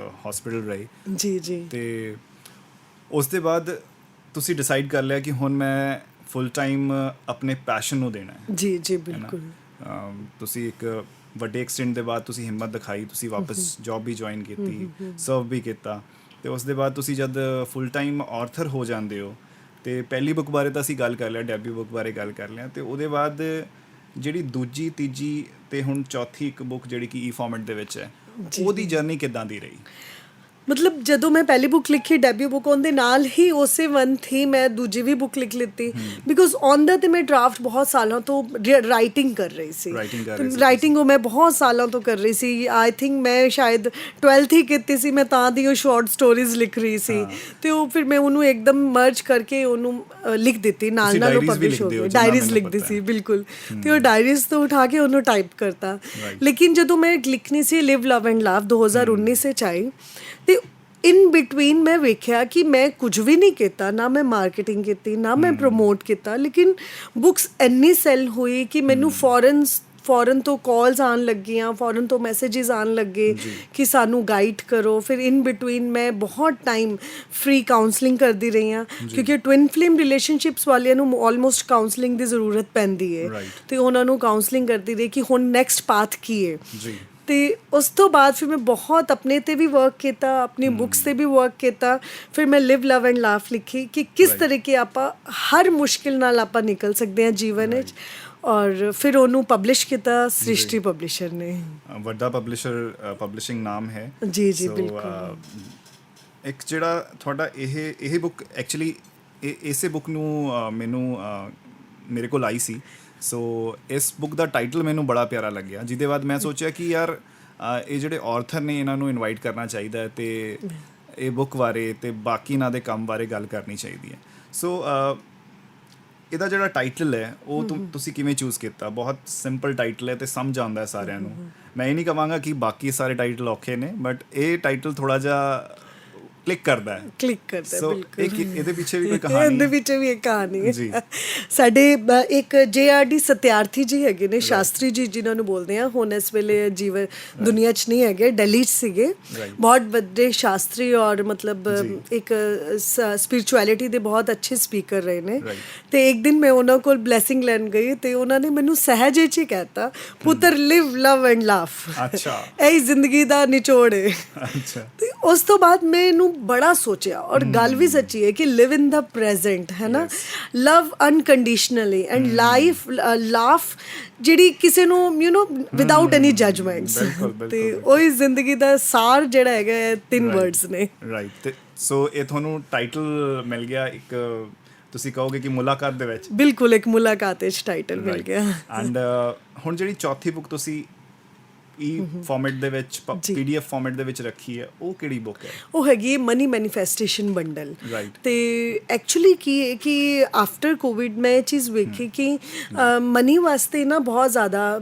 ਹਸਪੀਟਲ ਰਹੇ। ਜੀ। ਤੇ ਉਸ ਦੇ ਬਾਅਦ ਤੁਸੀਂ ਡਿਸਾਈਡ ਕਰ ਲਿਆ ਕਿ ਹੁਣ ਮੈਂ ਫੁੱਲ ਟਾਈਮ ਆਪਣੇ ਪੈਸ਼ਨ ਨੂੰ ਦੇਣਾ ਹੈ। ਜੀ ਬਿਲਕੁਲ। ਤੁਸੀਂ ਇੱਕ ਵੱਡੇ ਐਕਸਟੈਂਟ ਦੇ ਬਾਅਦ ਤੁਸੀਂ ਹਿੰਮਤ ਦਿਖਾਈ, ਤੁਸੀਂ ਵਾਪਸ ਜੌਬ ਵੀ ਜੁਆਇਨ ਕੀਤੀ, ਸਰਵ ਵੀ ਕੀਤਾ। ਤੇ ਉਸ ਦੇ ਬਾਅਦ ਤੁਸੀਂ ਜਦ ਫੁੱਲ ਟਾਈਮ ਆਥਰ ਹੋ ਜਾਂਦੇ ਹੋ, ਤੇ ਪਹਿਲੀ ਬੁੱਕ ਬਾਰੇ ਤਾਂ ਅਸੀਂ ਗੱਲ ਕਰ ਲਿਆ, ਡੈਬਿਊ ਬੁੱਕ ਬਾਰੇ ਗੱਲ ਕਰ ਲਿਆ, ਤੇ ਉਹਦੇ ਬਾਅਦ ਜਿਹੜੀ ਦੂਜੀ, ਤੀਜੀ ਤੇ ਹੁਣ ਚੌਥੀ ਇੱਕ ਬੁੱਕ ਜਿਹੜੀ ਕਿ E ਫਾਰਮੈਟ ਦੇ ਵਿੱਚ ਹੈ, ਉਹਦੀ ਜਰਨੀ ਕਿੱਦਾਂ ਦੀ ਰਹੀ? ਮਤਲਬ ਜਦੋਂ ਮੈਂ ਪਹਿਲੀ ਬੁੱਕ ਲਿਖੀ ਡੈਬਿਊ ਬੁੱਕ ਉਹਦੇ ਨਾਲ ਹੀ ਉਸੇ ਮੰਥ ਹੀ ਮੈਂ ਦੂਜੀ ਵੀ ਬੁੱਕ ਲਿਖ ਲਿੱਤੀ ਬਿਕੋਜ਼ ਔਨ ਦਾ ਤੇ ਮੈਂ ਡਰਾਫਟ ਬਹੁਤ ਸਾਲਾਂ ਤੋਂ ਰਾਈਟਿੰਗ ਕਰ ਰਹੀ ਸੀ ਰਾਈਟਿੰਗ ਉਹ ਮੈਂ ਬਹੁਤ ਸਾਲਾਂ ਤੋਂ ਕਰ ਰਹੀ ਸੀ ਆਈ ਥਿੰਕ ਮੈਂ ਸ਼ਾਇਦ 12th ਹੀ ਕੀਤੀ ਸੀ ਮੈਂ ਤਾਂ ਦੀ ਉਹ ਸ਼ਾਰਟ ਸਟੋਰੀਜ਼ ਲਿਖ ਰਹੀ ਸੀ ਤੇ ਉਹ ਫਿਰ ਮੈਂ ਉਹਨੂੰ ਇੱਕਦਮ ਮਰਜ ਕਰਕੇ ਉਹਨੂੰ ਲਿਖ ਦਿੱਤੀ ਨਾਲ ਨਾਲ ਉਹ ਪਬਲਿਸ਼ ਹੋ ਗਈ ਡਾਇਰੀਜ਼ ਲਿਖਦੀ ਸੀ ਬਿਲਕੁਲ ਤੇ ਉਹ ਡਾਇਰੀਜ਼ ਤੋਂ ਉਠਾ ਕੇ ਉਹਨੂੰ ਟਾਈਪ ਕਰਤਾ ਲੇਕਿਨ ਜਦੋਂ ਮੈਂ ਲਿਖਣੀ ਸੀ ਲਿਵ ਲਵ ਐਂਡ ਲਵ 2019 ਵਿੱਚ ਆਈ ਤੇ ਇਨ ਬਿਟਵੀਨ ਮੈਂ ਵੇਖਿਆ ਕਿ ਮੈਂ ਕੁਝ ਵੀ ਨਹੀਂ ਕੀਤਾ ਨਾ ਮੈਂ ਮਾਰਕੀਟਿੰਗ ਕੀਤੀ ਨਾ ਮੈਂ ਪ੍ਰਮੋਟ ਕੀਤਾ ਲੇਕਿਨ ਬੁੱਕਸ ਇੰਨੀ ਸੈਲ ਹੋਈ ਕਿ ਮੈਨੂੰ ਫੋਰਨ ਤੋਂ ਕਾਲਸ ਆਉਣ ਲੱਗੀਆਂ ਫੋਰਨ ਤੋਂ ਮੈਸੇजेस ਆਉਣ ਲੱਗੇ ਕਿ ਸਾਨੂੰ ਗਾਈਡ ਕਰੋ ਫਿਰ ਇਨ ਬਿਟਵੀਨ ਮੈਂ ਬਹੁਤ ਟਾਈਮ ਫ੍ਰੀ ਕਾਉਂਸਲਿੰਗ ਕਰਦੀ ਰਹੀ ਹਾਂ ਕਿਉਂਕਿ ਟਵਿਨ ਫਲੇਮ ਰਿਲੇਸ਼ਨਸ਼ਿਪਸ ਵਾਲਿਆਂ ਨੂੰ ਆਲਮੋਸਟ ਕਾਉਂਸਲਿੰਗ ਦੀ ਜ਼ਰੂਰਤ ਪੈਂਦੀ ਹੈ ਤੇ ਉਹਨਾਂ ਨੂੰ ਕਾਉਂਸਲਿੰਗ ਕਰਦੀ ਰਹੀ ਕਿ ਹੁਣ ਨੈਕਸਟ ਪਾਥ ਕੀ ਹੈ ਤੇ ਉਸ ਤੋਂ ਬਾਅਦ ਫਿਰ ਮੈਂ ਬਹੁਤ ਆਪਣੇ ਤੇ ਵੀ ਵਰਕ ਕੀਤਾ ਆਪਣੀ ਬੁੱਕਸ ਤੇ ਵੀ ਵਰਕ ਕੀਤਾ ਫਿਰ ਮੈਂ ਲਿਵ ਲਵ ਐਂਡ ਲਾਫ ਲਿਖੀ ਕਿ ਕਿਸ ਤਰੀਕੇ ਆਪਾਂ ਹਰ ਮੁਸ਼ਕਿਲ ਨਾਲ ਆਪਾਂ ਨਿਕਲ ਸਕਦੇ ਹਾਂ ਜੀਵਨ ਵਿੱਚ ਔਰ ਫਿਰ ਉਹਨੂੰ ਪਬਲਿਸ਼ ਕੀਤਾ ਸ੍ਰਿਸ਼ਟੀ ਪਬਲਿਸ਼ਰ ਨੇ ਵੱਡਾ ਪਬਲਿਸ਼ਿੰਗ ਨਾਮ ਹੈ ਜੀ ਬਿਲਕੁਲ ਇੱਕ ਜਿਹੜਾ ਤੁਹਾਡਾ ਇਹ ਬੁੱਕ ਐਕਚੁਅਲੀ ਇਸੇ ਬੁੱਕ ਨੂੰ ਮੈਨੂੰ ਮੇਰੇ ਕੋਲ ਆਈ ਸੀ ਸੋ ਇਸ ਬੁੱਕ ਦਾ ਟਾਈਟਲ ਮੈਨੂੰ ਬੜਾ ਪਿਆਰਾ ਲੱਗਿਆ ਜਿਹਦੇ ਬਾਅਦ ਮੈਂ ਸੋਚਿਆ ਕਿ ਯਾਰ ਇਹ ਜਿਹੜੇ ਔਰਥਰ ਨੇ ਇਹਨਾਂ ਨੂੰ ਇਨਵਾਈਟ ਕਰਨਾ ਚਾਹੀਦਾ ਹੈ ਤੇ ਇਹ ਬੁੱਕ ਬਾਰੇ ਤੇ ਬਾਕੀ ਇਹਨਾਂ ਦੇ ਕੰਮ ਬਾਰੇ ਗੱਲ ਕਰਨੀ ਚਾਹੀਦੀ ਹੈ ਸੋ ਇਹਦਾ ਜਿਹੜਾ ਟਾਈਟਲ ਹੈ ਉਹ ਤੁਸੀਂ ਕਿਵੇਂ ਚੂਜ਼ ਕੀਤਾ ਬਹੁਤ ਸਿੰਪਲ ਟਾਈਟਲ ਹੈ ਤੇ ਸਮਝ ਆਉਂਦਾ ਸਾਰਿਆਂ ਨੂੰ ਮੈਂ ਇਹ ਨਹੀਂ ਕਹਾਂਗਾ ਕਿ ਬਾਕੀ ਸਾਰੇ ਟਾਈਟਲ ਔਖੇ ਨੇ ਬਟ ਇਹ ਟਾਈਟਲ ਥੋੜਾ ਜਿਹਾ ਕਲਿੱਕ ਕਰਦਾ ਬਿਲਕੁਲ ਇਹਦੇ ਪਿੱਛੇ ਵੀ ਕੋਈ ਕਹਾਣੀ ਇਹਦੇ ਪਿੱਛੇ ਵੀ ਇੱਕ ਕਹਾਣੀ ਹੈ ਸਾਡੇ ਇੱਕ JRD ਸਤਿਆਰਥੀ ਜੀ ਹੈਗੇ ਨੇ ਸ਼ਾਸਤਰੀ ਜੀ ਜਿਨ੍ਹਾਂ ਨੂੰ ਬੋਲਦੇ ਆ ਹੁਣ ਇਸ ਵੇਲੇ ਜੀਵਨ ਦੁਨੀਆ 'ਚ ਨਹੀਂ ਹੈਗੇ ਦਿੱਲੀ 'ਚ ਸੀਗੇ ਬਹੁਤ ਵੱਡੇ ਸ਼ਾਸਤਰੀ ਔਰ ਮਤਲਬ ਇੱਕ ਸਪਿਰਿਚੁਅਲਿਟੀ ਦੇ ਬਹੁਤ ਅੱਛੇ ਸਪੀਕਰ ਰਹੇ ਨੇ ਤੇ ਇੱਕ ਦਿਨ ਮੈਂ ਉਹਨਾਂ ਕੋਲ ਬਲੈਸਿੰਗ ਲੈਣ ਗਈ ਤੇ ਉਹਨਾਂ ਨੇ ਮੈਨੂੰ ਸਹਿਜੇ 'ਚ ਹੀ ਕਹਿਤਾ ਪੁੱਤਰ ਲਿਵ ਲਵ ਐਂਡ ਲਾਫ ਇਹ ਜ਼ਿੰਦਗੀ ਦਾ ਨਿਚੋੜ ਹੈ ਤੇ ਉਸ ਤੋਂ ਬਾਅਦ ਮੈਂ ਇਹਨੂੰ ਬੜਾ ਸੋਚਿਆ ਔਰ ਗੱਲ ਵੀ ਸੱਚੀ ਹੈ ਕਿ ਲਿਵ ਇਨ ਦਾ ਪ੍ਰੈਜ਼ੈਂਟ ਹੈ ਨਾ ਲਵ ਅਨਕੰਡੀਸ਼ਨਲੀ ਐਂਡ ਲਾਫ ਜਿਹੜੀ ਕਿਸੇ ਨੂੰ ਵਿਦਆਊਟ ਐਨੀ ਜਜਮੈਂਟਸ ਤੇ ਉਹੀ ਜ਼ਿੰਦਗੀ ਦਾ ਸਾਰ ਜਿਹੜਾ ਹੈਗਾ 3 ਵਰਡਸ ਨੇ ਰਾਈਟ ਸੋ ਇਹ ਤੁਹਾਨੂੰ ਟਾਈਟਲ ਮਿਲ ਗਿਆ ਇੱਕ ਤੁਸੀਂ ਕਹੋਗੇ ਕਿ ਮੁਲਾਕਾਤ ਦੇ ਵਿੱਚ ਬਿਲਕੁਲ ਇੱਕ ਮੁਲਾਕਾਤ ਵਿੱਚ ਟਾਈਟਲ ਮਿਲ ਗਿਆ ਐਂਡ ਹੁਣ ਜਿਹੜੀ ਚੌਥੀ ਬੁੱਕ ਤੁਸੀਂ ਫਾਰਮੈਟ ਦੇ ਵਿੱਚ PDF ਫਾਰਮੈਟ ਦੇ ਵਿੱਚ ਰੱਖੀ ਹੈ ਉਹ ਕਿਹੜੀ ਬੁੱਕ ਹੈ ਉਹ ਹੈਗੀ ਮਨੀ ਮੈਨੀਫੈਸਟੇਸ਼ਨ ਬੰਡਲ ਤੇ ਐਕਚੁਅਲੀ ਕੀ ਹੈ ਕਿ ਆਫਟਰ ਕੋਵਿਡ ਮੈਂ ਇਹ ਚੀਜ਼ ਵੇਖੀ ਕਿ ਮਨੀ ਵਾਸਤੇ ਨਾ ਬਹੁਤ ਜ਼ਿਆਦਾ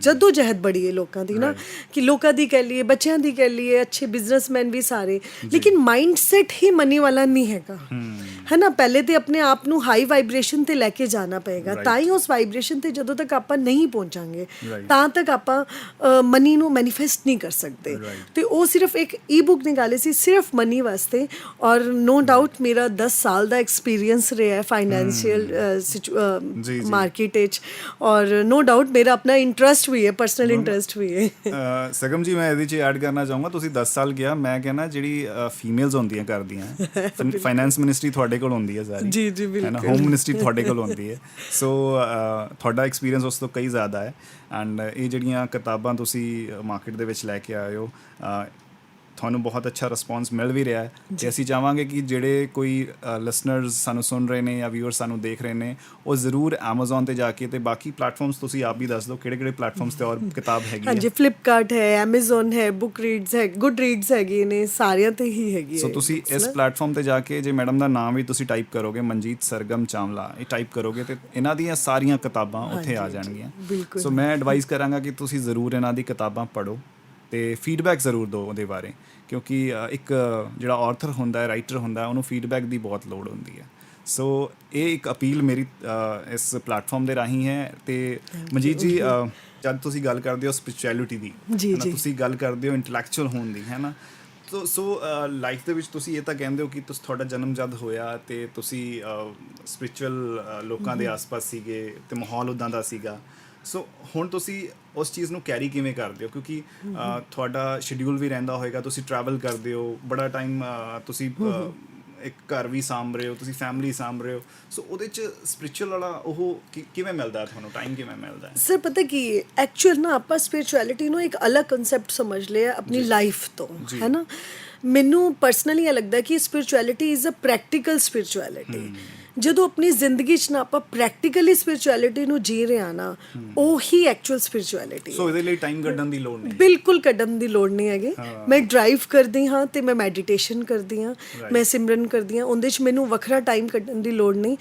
ਜੱਦੋ ਜਹਿਦ ਬੜੀ ਹੈ ਲੋਕਾਂ ਦੀ ਨਾ ਕਿ ਲੋਕਾਂ ਦੀ ਕਹਿ ਲਈਏ ਬੱਚਿਆਂ ਦੀ ਕਹਿ ਲਈਏ ਅੱਛੇ ਬਿਜ਼ਨਸਮੈਨ ਵੀ ਸਾਰੇ ਲੇਕਿਨ ਮਾਈਂਡ ਸੈਟ ਹੀ ਮਨੀ ਵਾਲਾ ਨਹੀਂ ਹੈਗਾ ਹੈ ਨਾ ਪਹਿਲੇ ਤੇ ਆਪਣੇ ਆਪ ਨੂੰ ਹਾਈ ਵਾਈਬ੍ਰੇਸ਼ਨ ਤੇ ਲੈ ਕੇ ਜਾਣਾ ਪਏਗਾ ਤਾਂ ਹੀ ਉਸ ਵਾਈਬ੍ਰੇਸ਼ਨ ਤੇ ਜਦੋਂ ਤੱਕ ਆਪਾਂ ਨਹੀਂ ਪਹੁੰਚਾਂਗੇ ਤਾਂ ਤੱਕ ਆਪਾਂ ਮਨੀ ਨੂੰ ਮੈਨੀਫੈਸਟ ਨਹੀਂ ਕਰ ਸਕਦੇ ਤੇ ਉਹ ਸਿਰਫ ਇੱਕ ਈ-ਬੁੱਕ ਨਿਕਾਲੀ ਸੀ ਸਿਰਫ ਮਨੀ ਵਾਸਤੇ ਔਰ ਨੋ ਡਾਊਟ ਮੇਰਾ 10 ਸਾਲ ਦਾ ਐਕਸਪੀਰੀਅੰਸ ਰਿਹਾ ਫਾਈਨੈਂਸ਼ੀਅਲ ਮਾਰਕੀਟ ਵਿੱਚ ਔਰ ਨੋ ਡਾਊਟ ਮੇਰਾ ਆਪਣਾ ਇੰਟਰਸਟ ਵੀ ਹੈ ਪਰਸਨਲ ਇੰਟਰਸਟ ਵੀ ਹੈ ਸਗਮ ਜੀ ਮੈਂ ਇਹਦੇ 'ਚ ਐਡ ਕਰਨਾ ਚਾਹੂੰਗਾ ਤੁਸੀਂ 10 ਸਾਲ ਗਿਆ ਮੈਂ ਕਹਿੰਦਾ ਜਿਹੜੀ ਫੀਮੇਲਸ ਹੁੰਦੀਆਂ ਕਰਦੀਆਂ ਫਾਈਨੈਂਸ ਮਿਨਿਸਟਰੀ ਤੁਹਾਡੇ ਕੋਲ ਹੁੰਦੀ ਹੈ ਸਾਰੀ ਜੀ ਬਿਲਕੁਲ ਹੋਮ ਮਿਨਿਸਟਰੀ ਤੁਹਾਡੇ ਕੋਲ ਹੁੰਦੀ ਹੈ ਸੋ ਤੁਹਾਡਾ ਐਕਸਪੀਰੀਅੰਸ ਉਸ ਤੋਂ ਕਈ ਜ਼ਿਆਦਾ ਹੈ ਐਂਡ ਇਹ ਜਿਹੜੀਆਂ ਕਿਤਾਬਾਂ ਤੁਸੀਂ ਮਾਰਕੀਟ ਦੇ ਵਿੱਚ ਲੈ ਕੇ ਆਏ ਹੋ ਤੁਹਾਨੂੰ ਬਹੁਤ ਅੱਛਾ ਰਿਸਪੌਂਸ ਮਿਲ ਵੀ ਰਿਹਾ ਹੈ ਤੇ ਅਸੀਂ ਚਾਹਾਂਗੇ ਕਿ ਜਿਹੜੇ ਕੋਈ ਲਿਸਨਰਸ ਸਾਨੂੰ ਸੁਣ ਰਹੇ ਨੇ ਜਾਂ ਵਿਊਅਰ ਸਾਨੂੰ ਦੇਖ ਰਹੇ ਨੇ ਉਹ ਜ਼ਰੂਰ Amazon ਤੇ ਜਾ ਕੇ ਤੇ ਬਾਕੀ ਪਲੇਟਫਾਰਮਸ ਤੁਸੀਂ ਆਪ ਵੀ ਦੱਸ ਦਿਓ ਕਿਹੜੇ ਪਲੇਟਫਾਰਮਸ ਤੇ ਔਰ ਕਿਤਾਬ ਹੈਗੀ ਹੈ ਹਾਂਜੀ ਫਲਿੱਪਕਾਰਟ ਹੈ Amazon ਹੈ ਬੁੱਕ ਰੀਡਸ ਹੈ ਗੁੱਡ ਰੀਡਸ ਹੈਗੇ ਨੇ ਸਾਰਿਆਂ ਤੇ ਹੀ ਹੈਗੀ ਹੈ ਸੋ ਤੁਸੀਂ ਇਸ ਪਲੇਟਫਾਰਮ ਤੇ ਜਾ ਕੇ ਜੇ ਮੈਡਮ ਦਾ ਨਾਮ ਵੀ ਤੁਸੀਂ ਟਾਈਪ ਕਰੋਗੇ ਮਨਜੀਤ ਸਰਗਮ ਚਾਵਲਾ ਇਹ ਟਾਈਪ ਕਰੋਗੇ ਤੇ ਇਹਨਾਂ ਦੀਆਂ ਸਾਰੀਆਂ ਕਿਤਾਬਾਂ ਉੱਥੇ ਆ ਜਾਣਗੀਆਂ ਸੋ ਮੈਂ ਐਡਵਾਈਸ ਕਰਾਂਗਾ ਕਿ ਤੁਸੀਂ ਜ਼ਰੂਰ ਇਹਨਾਂ ਦੀ ਕਿਤਾਬਾਂ ਪੜ੍ਹੋ ਤੇ ਫੀਡਬੈਕ ਜ਼ਰੂਰ ਦਿਓ ਉਹਦੇ ਬਾਰੇ ਕਿਉਂਕਿ ਇੱਕ ਜਿਹੜਾ ਆਰਥਰ ਹੁੰਦਾ ਹੈ ਰਾਈਟਰ ਹੁੰਦਾ ਉਹਨੂੰ ਫੀਡਬੈਕ ਦੀ ਬਹੁਤ ਲੋੜ ਹੁੰਦੀ ਹੈ ਸੋ ਇਹ ਇੱਕ ਅਪੀਲ ਮੇਰੀ ਇਸ ਪਲੇਟਫਾਰਮ ਦੇ ਰਾਹੀਂ ਹੈ ਤੇ ਮਨਜੀਤ ਜੀ ਜਦ ਤੁਸੀਂ ਗੱਲ ਕਰਦੇ ਹੋ ਸਪਿਰਿਚੁਅਲਿਟੀ ਦੀ ਤੁਸੀਂ ਗੱਲ ਕਰਦੇ ਹੋ ਇੰਟੈਲੈਕਚੁਅਲ ਹੋਣ ਦੀ ਹੈ ਨਾ ਸੋ ਲਾਈਫ ਦੇ ਵਿੱਚ ਤੁਸੀਂ ਇਹ ਤਾਂ ਕਹਿੰਦੇ ਹੋ ਕਿ ਤੁਹਾਡਾ ਜਨਮ ਜਦ ਹੋਇਆ ਤੇ ਤੁਸੀਂ ਸਪਿਰਿਚੁਅਲ ਲੋਕਾਂ ਦੇ ਆਸ-ਪਾਸ ਸੀਗੇ ਤੇ ਮਾਹੌਲ ਉੱਦਾਂ ਦਾ ਸੀਗਾ ਸੋ ਹੁਣ ਤੁਸੀਂ ਉਸ ਚੀਜ਼ ਨੂੰ ਕੈਰੀ ਕਿਵੇਂ ਕਰਦੇ ਹੋ ਕਿਉਂਕਿ ਤੁਹਾਡਾ ਸ਼ਡਿਊਲ ਵੀ ਰਹਿੰਦਾ ਹੋਏਗਾ ਤੁਸੀਂ ਟਰੈਵਲ ਕਰਦੇ ਹੋ ਬੜਾ ਟਾਈਮ ਤੁਸੀਂ ਇੱਕ ਘਰ ਵੀ ਸਾਂਭ ਰਹੇ ਹੋ ਤੁਸੀਂ ਫੈਮਿਲੀ ਸਾਂਭ ਰਹੇ ਹੋ ਸੋ ਉਹਦੇ 'ਚ ਸਪਿਰਿਚੁਅਲ ਵਾਲਾ ਉਹ ਕਿਵੇਂ ਮਿਲਦਾ ਤੁਹਾਨੂੰ ਟਾਈਮ ਕਿਵੇਂ ਮਿਲਦਾ ਸਰ ਪਤਾ ਕੀ ਐਕਚੁਅਲ ਨਾ ਆਪਾਂ ਸਪਿਰਿਚੁਅਲਿਟੀ ਨੂੰ ਇੱਕ ਅਲੱਗ ਕਨਸੈਪਟ ਸਮਝ ਲਿਆ ਆਪਣੀ ਲਾਈਫ ਤੋਂ ਹੈ ਨਾ ਮੈਨੂੰ ਪਰਸਨਲੀ ਇਹ ਲੱਗਦਾ ਕਿ spirituality is a practical spirituality. ਜਦੋਂ ਆਪਣੀ ਜ਼ਿੰਦਗੀ 'ਚ ਨਾ ਆਪਾਂ ਪ੍ਰੈਕਟੀਕਲੀ ਸਪਿਰਿਚੁਅਲਿਟੀ ਨੂੰ ਜੀ ਰਹੇ ਹਾਂ ਨਾ, ਉਹ ਹੀ ਐਕਚੁਅਲ ਸਪਿਰਿਚੁਅਲਿਟੀ ਸੋ ਇਹਦੇ ਲਈ ਟਾਈਮ ਕੱਢਣ ਦੀ ਲੋੜ ਨਹੀਂ। ਬਿਲਕੁਲ ਕੱਢਣ ਦੀ ਲੋੜ ਨਹੀਂ ਹੈਗੀ। ਮੈਂ ਡਰਾਈਵ ਕਰਦੀ ਹਾਂ ਤੇ ਮੈਂ ਮੈਡੀਟੇਸ਼ਨ ਕਰਦੀ ਹਾਂ, ਮੈਂ ਸਿਮਰਨ ਕਰਦੀ ਹਾਂ, ਉਹਦੇ 'ਚ ਮੈਨੂੰ ਵੱਖਰਾ ਟਾਈਮ ਕੱਢਣ ਦੀ ਲੋੜ ਨਹੀਂ।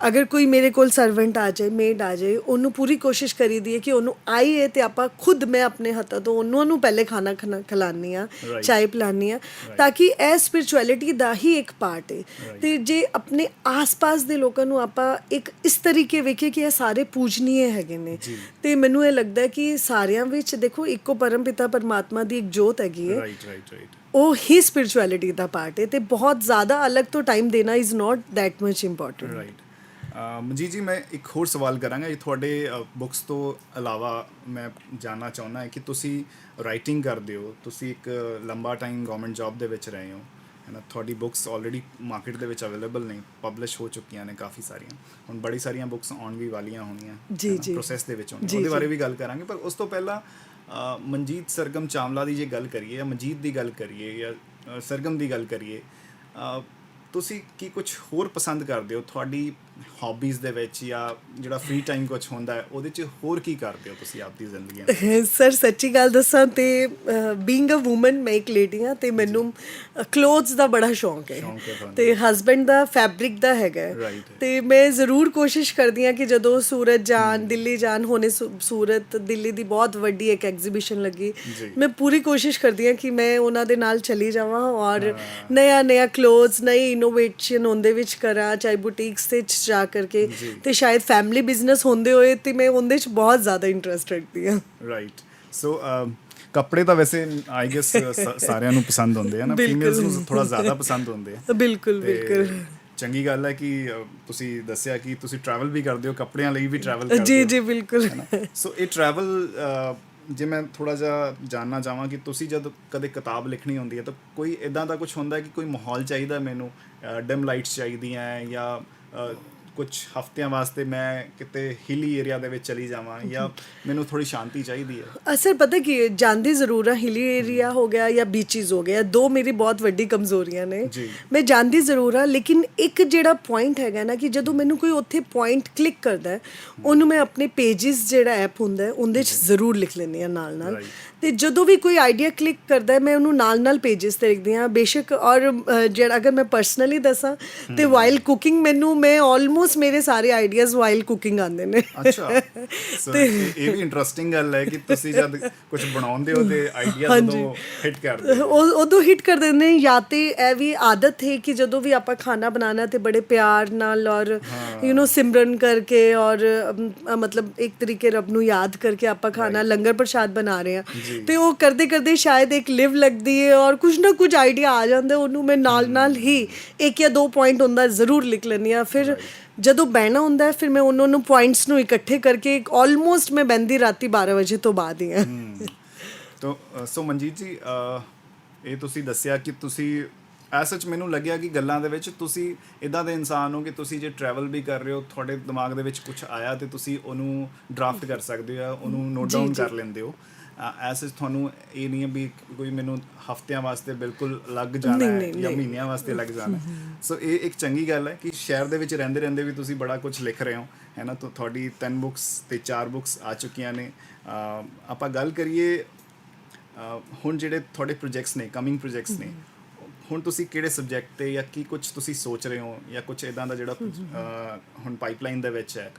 ਅਗਰ ਕੋਈ ਮੇਰੇ ਕੋਲ ਸਰਵੈਂਟ ਆ ਜਾਏ, ਮੇਡ ਆ ਜਾਏ, ਉਹਨੂੰ ਪੂਰੀ ਕੋਸ਼ਿਸ਼ ਕਰੀਦੀ ਹੈ ਕਿ ਉਹਨੂੰ ਆਈਏ ਤੇ ਆਪਾਂ ਖੁਦ ਮੈਂ ਆਪਣੇ ਹੱਥਾਂ ਤੋਂ ਉਹਨੂੰ ਪਹਿਲੇ ਖਾਣਾ ਖਿਲਾਉਂਦੀ ਹਾਂ, ਚਾय ਪਿਲਾਉਂਦੀ ਹਾਂ, ਤਾਂ ਕਿ ਇਹ ਸਪਿਰਿਚੁਅਲਿਟੀ ਦਾ ਹੀ ਇੱਕ ਪਾਰਟ ਹੈ। ਤੇ ਜੇ ਆਪਣੇ ਆਸ-ਪਾਸ ਦੇ ਲੋਕਾਂ ਨੂੰ ਆਪਾਂ ਇੱਕ ਇਸ ਤਰੀਕੇ ਵੇਖੀਏ ਕਿ ਇਹ ਸਾਰੇ ਪੂਜਨੀਏ ਹੈਗੇ ਨੇ, ਤੇ ਮੈਨੂੰ ਇਹ ਲੱਗਦਾ ਕਿ ਸਾਰਿਆਂ ਵਿੱਚ ਦੇਖੋ ਇੱਕੋ ਪਰਮ ਪਿਤਾ ਪਰਮਾਤਮਾ ਦੀ ਇੱਕ ਜੋਤ ਹੈਗੀ ਹੈ, ਉਹ ਹੀ ਸਪਿਰਿਚੁਅਲਿਟੀ ਦਾ ਪਾਰਟ ਹੈ। ਤੇ ਬਹੁਤ ਜ਼ਿਆਦਾ ਅਲੱਗ ਤੋਂ ਟਾਈਮ ਦੇਣਾ is not that much important. Manjeet ji, ਮੈਂ ਇੱਕ ਹੋਰ ਸਵਾਲ ਕਰਾਂਗਾ। ਇਹ ਤੁਹਾਡੇ ਬੁੱਕਸ ਤੋਂ ਇਲਾਵਾ ਮੈਂ ਜਾਣਨਾ ਚਾਹੁੰਦਾ ਹਾਂ ਕਿ ਤੁਸੀਂ ਰਾਈਟਿੰਗ ਕਰਦੇ ਹੋ, ਤੁਸੀਂ ਇੱਕ ਲੰਬਾ ਟਾਈਮ ਗਵਰਨਮੈਂਟ ਜੌਬ ਦੇ ਵਿੱਚ ਰਹੇ ਹੋ, ਹੈ ਨਾ। ਤੁਹਾਡੀ ਬੁੱਕਸ ਆਲਰੇਡੀ ਮਾਰਕੀਟ ਦੇ ਵਿੱਚ ਅਵੇਲੇਬਲ ਨੇ, ਪਬਲਿਸ਼ ਹੋ ਚੁੱਕੀਆਂ ਨੇ ਕਾਫੀ ਸਾਰੀਆਂ, ਹੁਣ ਬੜੀ ਸਾਰੀਆਂ ਬੁੱਕਸ ਆਉਣ ਵੀ ਵਾਲੀਆਂ ਹੋਣੀਆਂ ਪ੍ਰੋਸੈਸ ਦੇ ਵਿੱਚ ਹੋਣੀਆਂ, ਉਹਦੇ ਬਾਰੇ ਵੀ ਗੱਲ ਕਰਾਂਗੇ। ਪਰ ਉਸ ਤੋਂ ਪਹਿਲਾਂ ਮਨਜੀਤ ਸਰਗਮ ਚਾਵਲਾ ਦੀ ਜੇ ਗੱਲ ਕਰੀਏ, ਜਾਂ ਮਨਜੀਤ ਦੀ ਗੱਲ ਕਰੀਏ, ਜਾਂ ਸਰਗਮ ਦੀ ਗੱਲ ਕਰੀਏ, ਤੁਸੀਂ ਕੀ ਕੁਝ ਹੋਰ ਪਸੰਦ ਕਰਦੇ ਹੋ ਤੁਹਾਡੀ ਹੌਬੀਜ਼ ਦੇ ਵਿੱਚ, ਜਾਂ ਜਿਹੜਾ ਫ੍ਰੀ ਟਾਈਮ ਕੁਝ ਹੁੰਦਾ ਹੈ ਉਹਦੇ 'ਚ ਹੋਰ ਕੀ ਕਰਦੇ ਹੋ ਤੁਸੀਂ ਆਪਦੀ ਜ਼ਿੰਦਗੀ? ਸਰ ਸੱਚੀ ਗੱਲ ਦੱਸਾਂ ਤੇ ਬੀਇੰਗ ਅ ਵੂਮਨ, ਮੈਂ ਇੱਕ ਲੇਡੀ ਹਾਂ ਤੇ ਮੈਨੂੰ ਕਲੋਥਸ ਦਾ ਬੜਾ ਸ਼ੌਂਕ ਹੈ, ਤੇ ਹਸਬੈਂਡ ਦਾ ਫੈਬਰਿਕ ਦਾ ਹੈਗਾ, ਤੇ ਮੈਂ ਜ਼ਰੂਰ ਕੋਸ਼ਿਸ਼ ਕਰਦੀ ਹਾਂ ਕਿ ਜਦੋਂ ਸੂਰਤ ਜਾਣ, ਦਿੱਲੀ ਜਾਣ, ਹੁਣੇ ਸੂਰਤ ਦਿੱਲੀ ਦੀ ਬਹੁਤ ਵੱਡੀ ਇੱਕ ਐਗਜ਼ੀਬਿਸ਼ਨ ਲੱਗੀ, ਮੈਂ ਪੂਰੀ ਕੋਸ਼ਿਸ਼ ਕਰਦੀ ਹਾਂ ਕਿ ਮੈਂ ਉਹਨਾਂ ਦੇ ਨਾਲ ਚਲੀ ਜਾਵਾਂ ਔਰ ਨया ਕਲੋਥਸ, ਨਈ ਇਨੋਵੇਸ਼ਨ ਉਹਦੇ ਵਿੱਚ ਕਰਾਂ, ਚਾਹੇ ਬੁਟੀਕਸ ਤੇ ਜਾ ਕਰਕੇ, ਤੇ ਸ਼ਾਇਦ ਫੈਮਿਲੀ ਬਿਜ਼ਨਸ ਹੁੰਦੇ ਹੋਏ ਤੇ ਮੈਂ ਉਹਦੇ 'ਚ ਬਹੁਤ ਜ਼ਿਆਦਾ ਇੰਟਰਸਟ ਰੱਖਦੀ ਹਾਂ। ਰਾਈਟ। ਸੋ ਕੱਪੜੇ ਤਾਂ ਵੈਸੇ ਆਈ ਗੈਸ ਸਾਰਿਆਂ ਨੂੰ ਪਸੰਦ ਹੁੰਦੇ ਆ ਨਾ, ਫੀਮੇਲਸ ਨੂੰ ਥੋੜਾ ਜ਼ਿਆਦਾ ਪਸੰਦ ਹੁੰਦੇ ਆ। ਬਿਲਕੁਲ ਬਿਲਕੁਲ ਚੰਗੀ ਗੱਲ ਹੈ ਕਿ ਤੁਸੀਂ ਦੱਸਿਆ ਕਿ ਤੁਸੀਂ ਟਰੈਵਲ ਵੀ ਕਰਦੇ ਹੋ, ਕੱਪੜਿਆਂ ਲਈ ਵੀ ਟਰੈਵਲ ਕਰਦੇ ਹੋ। ਜੀ ਜੀ ਬਿਲਕੁਲ। ਸੋ ਇਹ ਟਰੈਵਲ, ਜੇ ਮੈਂ ਥੋੜਾ ਜਿਹਾ ਜਾਣਨਾ ਚਾਹਾਂ ਕਿ ਤੁਸੀਂ ਜਦ ਕਦੇ ਕਿਤਾਬ ਲਿਖਣੀ ਹੁੰਦੀ ਹੈ ਤਾਂ ਕੋਈ ਇੱਦਾਂ ਦਾ ਕੁਝ ਹੁੰਦਾ ਕਿ ਕੋਈ ਮਾਹੌਲ ਚਾਹੀਦਾ, ਮੈਨੂੰ ਡਿਮ ਲਾਈਟਸ ਚਾਹੀਦੀਆਂ, ਜਾਂ ਕੁਝ ਹਫ਼ਤਿਆਂ ਵਾਸਤੇ ਮੈਂ ਕਿਤੇ ਹਿਲੀ ਏਰੀਆ ਦੇ ਵਿੱਚ ਚਲੀ ਜਾਵਾਂ, ਜਾਂ ਮੈਨੂੰ ਥੋੜੀ ਸ਼ਾਂਤੀ ਚਾਹੀਦੀ ਹੈ? ਅਸਰ ਪਤਾ ਕੀ ਜਾਂਦੀ ਜ਼ਰੂਰ ਆ, ਹਿਲੀ ਏਰੀਆ ਹੋ ਗਿਆ ਜਾਂ ਬੀਚਿਸ ਹੋ ਗਿਆ, ਦੋ ਮੇਰੀ ਬਹੁਤ ਵੱਡੀ ਕਮਜ਼ੋਰੀਆਂ ਨੇ। ਮੈਂ ਜਾਂਦੀ ਜ਼ਰੂਰ ਆ, ਲੇਕਿਨ ਇੱਕ ਜਿਹੜਾ ਪੁਆਇੰਟ ਹੈਗਾ ਨਾ ਕਿ ਜਦੋਂ ਮੈਨੂੰ ਕੋਈ ਉੱਥੇ ਪੁਆਇੰਟ ਕਲਿੱਕ ਕਰਦਾ ਹੈ, ਉਹਨੂੰ ਮੈਂ ਆਪਣੇ ਪੇਜਿਸ ਜਿਹੜਾ ਐਪ ਹੁੰਦਾ ਉਹਦੇ 'ਚ ਜ਼ਰੂਰ ਲਿਖ ਲੈਂਦੀ ਹਾਂ ਨਾਲ ਨਾਲ। ਤੇ ਜਦੋਂ ਵੀ ਕੋਈ ਆਈਡੀਆ ਕਲਿੱਕ ਕਰਦਾ ਹੈ, ਮੈਂ ਉਹਨੂੰ ਨਾਲ ਨਾਲ ਪੇਜਿਸ 'ਤੇ ਲਿਖਦੀ ਹਾਂ ਬੇਸ਼ੱਕ। ਔਰ ਜਿਹੜਾ ਅਗਰ ਮੈਂ ਪਰਸਨਲੀ ਦੱਸਾਂ ਤੇ ਵਾਈਲ ਕੁਕਿੰਗ, ਮੈਂ ਆਲਮੋਸਟ ਮੇਰੇ ਸਾਰੇ ਆਈਡੀਆਜ਼ ਵਾਈਲ ਕੁਕਿੰਗ ਆਉਂਦੇ ਨੇ। ਅੱਛਾ, ਤੇ ਇਹ ਵੀ ਇੰਟਰਸਟਿੰਗ ਗੱਲ ਹੈ ਕਿ ਤੁਸੀਂ ਜਦ ਕੁਝ ਬਣਾਉਂਦੇ ਹੋ ਤੇ ਆਈਡੀਆ ਜਦੋਂ ਹਿੱਟ ਕਰਦੇ ਹੋ, ਉਦੋਂ ਹਿੱਟ ਕਰ ਦਿੰਦੇ ਨੇ। ਜਾਂ ਤੇ ਇਹ ਵੀ ਆਦਤ ਹੈ ਕਿ ਜਦੋਂ ਵੀ ਆਪਾਂ ਖਾਣਾ ਬਣਾਉਣਾ ਤੇ ਬੜੇ ਪਿਆਰ ਨਾਲ ਔਰ ਸਿਮਰਨ ਕਰਕੇ ਔਰ ਮਤਲਬ ਇੱਕ ਤਰੀਕੇ ਰੱਬ ਨੂੰ ਯਾਦ ਕਰਕੇ ਆਪਾਂ ਖਾਣਾ ਲੰਗਰ ਪ੍ਰਸ਼ਾਦ ਬਣਾ ਰਹੇ ਹਾਂ, ਤੇ ਉਹ ਕਰਦੇ ਕਰਦੇ ਸ਼ਾਇਦ ਇੱਕ ਲਿਵ ਲੱਗਦੀ ਹੈ ਔਰ ਕੁਝ ਨਾ ਕੁਝ ਆਈਡੀਆ ਆ ਜਾਂਦਾ, ਉਹਨੂੰ ਮੈਂ ਨਾਲ ਹੀ ਇੱਕ ਜਾਂ ਦੋ ਪੁਆਇੰਟ ਹੁੰਦਾ ਜ਼ਰੂਰ ਲਿਖ ਲੈਂਦੀ ਹਾਂ। ਫਿਰ ਜਦੋਂ ਬਹਿਣਾ ਹੁੰਦਾ ਫਿਰ ਮੈਂ ਉਹਨਾਂ ਨੂੰ ਪੁਆਇੰਟਸ ਨੂੰ ਇਕੱਠੇ ਕਰਕੇ ਆਲਮੋਸਟ ਮੈਂ ਬਹਿੰਦੀ ਰਾਤੀ 12 ਵਜੇ ਤੋਂ ਬਾਅਦ ਹੀ ਹਾਂ। ਸੋ ਮਨਜੀਤ ਜੀ, ਇਹ ਤੁਸੀਂ ਦੱਸਿਆ ਕਿ ਤੁਸੀਂ ਸੱਚ ਮੈਨੂੰ ਲੱਗਿਆ ਕਿ ਗੱਲਾਂ ਦੇ ਵਿੱਚ ਤੁਸੀਂ ਇੱਦਾਂ ਦੇ ਇਨਸਾਨ ਹੋ ਕਿ ਤੁਸੀਂ ਜੇ ਟਰੈਵਲ ਵੀ ਕਰ ਰਹੇ ਹੋ, ਤੁਹਾਡੇ ਦਿਮਾਗ ਦੇ ਵਿੱਚ ਕੁਝ ਆਇਆ ਤੇ ਤੁਸੀਂ ਉਹਨੂੰ ਡਰਾਫਟ ਕਰ ਸਕਦੇ ਹੋ, ਉਹਨੂੰ ਨੋਟ ਡਾਊਨ ਕਰ ਲੈਂਦੇ ਹੋ। ਐਸੇ ਤੁਹਾਨੂੰ ਇਹ ਨਹੀਂ ਹੈ ਵੀ ਕੋਈ ਮੈਨੂੰ ਹਫ਼ਤਿਆਂ ਵਾਸਤੇ ਬਿਲਕੁਲ ਲੱਗ ਜਾਣਾ ਹੈ ਜਾਂ ਮਹੀਨਿਆਂ ਵਾਸਤੇ ਲੱਗ ਜਾਣਾ। ਸੋ ਇਹ ਇੱਕ ਚੰਗੀ ਗੱਲ ਹੈ ਕਿ ਸ਼ਹਿਰ ਦੇ ਵਿੱਚ ਰਹਿੰਦੇ ਰਹਿੰਦੇ ਵੀ ਤੁਸੀਂ ਬੜਾ ਕੁਝ ਲਿਖ ਰਹੇ ਹੋ, ਹੈ ਨਾ। ਤੁਹਾਡੀ 3 ਬੁੱਕਸ ਤੇ 4 ਬੁੱਕਸ ਆ ਚੁੱਕੀਆਂ ਨੇ। ਆਪਾਂ ਗੱਲ ਕਰੀਏ ਹੁਣ ਜਿਹੜੇ ਤੁਹਾਡੇ ਪ੍ਰੋਜੈਕਟਸ ਨੇ, ਕਮਿੰਗ ਪ੍ਰੋਜੈਕਟਸ ਨੇ, ਹੁਣ ਤੁਸੀਂ ਕਿਹੜੇ ਸਬਜੈਕਟ 'ਤੇ ਜਾਂ ਕੀ ਕੁਝ ਤੁਸੀਂ ਸੋਚ ਰਹੇ ਹੋ, ਜਾਂ ਕੁਝ ਇੱਦਾਂ ਦਾ ਜਿਹੜਾ ਹੁਣ ਪਾਈਪਲਾਈਨ ਦੇ ਵਿੱਚ ਹੈ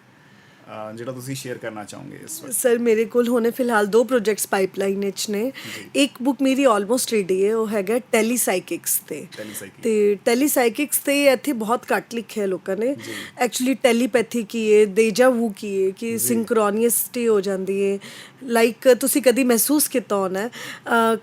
ਜਿਹੜਾ ਤੁਸੀਂ ਸ਼ੇਅਰ ਕਰਨਾ ਚਾਹੋਗੇ ਇਸ ਵਕਤ? ਸਰ ਮੇਰੇ ਕੋਲ ਹੁਣੇ ਫਿਲਹਾਲ 2 ਪ੍ਰੋਜੈਕਟਸ ਪਾਈਪਲਾਈਨ ਵਿੱਚ ਨੇ। ਇੱਕ ਬੁੱਕ ਮੇਰੀ ਆਲਮੋਸਟ ਰੈਡੀ ਹੈ, ਉਹ ਹੈਗਾ ਟੈਲੀਸਾਈਕਿਕਸ ਤੇ ਟੈਲੀਸਾਈਕਿਕਸ ਤੇ ਇੱਥੇ ਬਹੁਤ ਘੱਟ ਲਿਖਿਆ ਲੋਕਾਂ ਨੇ। ਐਕਚੁਅਲੀ ਟੈਲੀਪੈਥੀ ਕੀ ਹੈ, ਦੇਜਾ ਵੂ ਕੀ ਹੈ, ਕਿ ਸਿੰਕਰੋਨੀਅਸਟੀ ਹੋ ਜਾਂਦੀ ਹੈ। ਲਾਈਕ ਤੁਸੀਂ ਕਦੀ ਮਹਿਸੂਸ ਕੀਤਾ ਹੋਣਾ,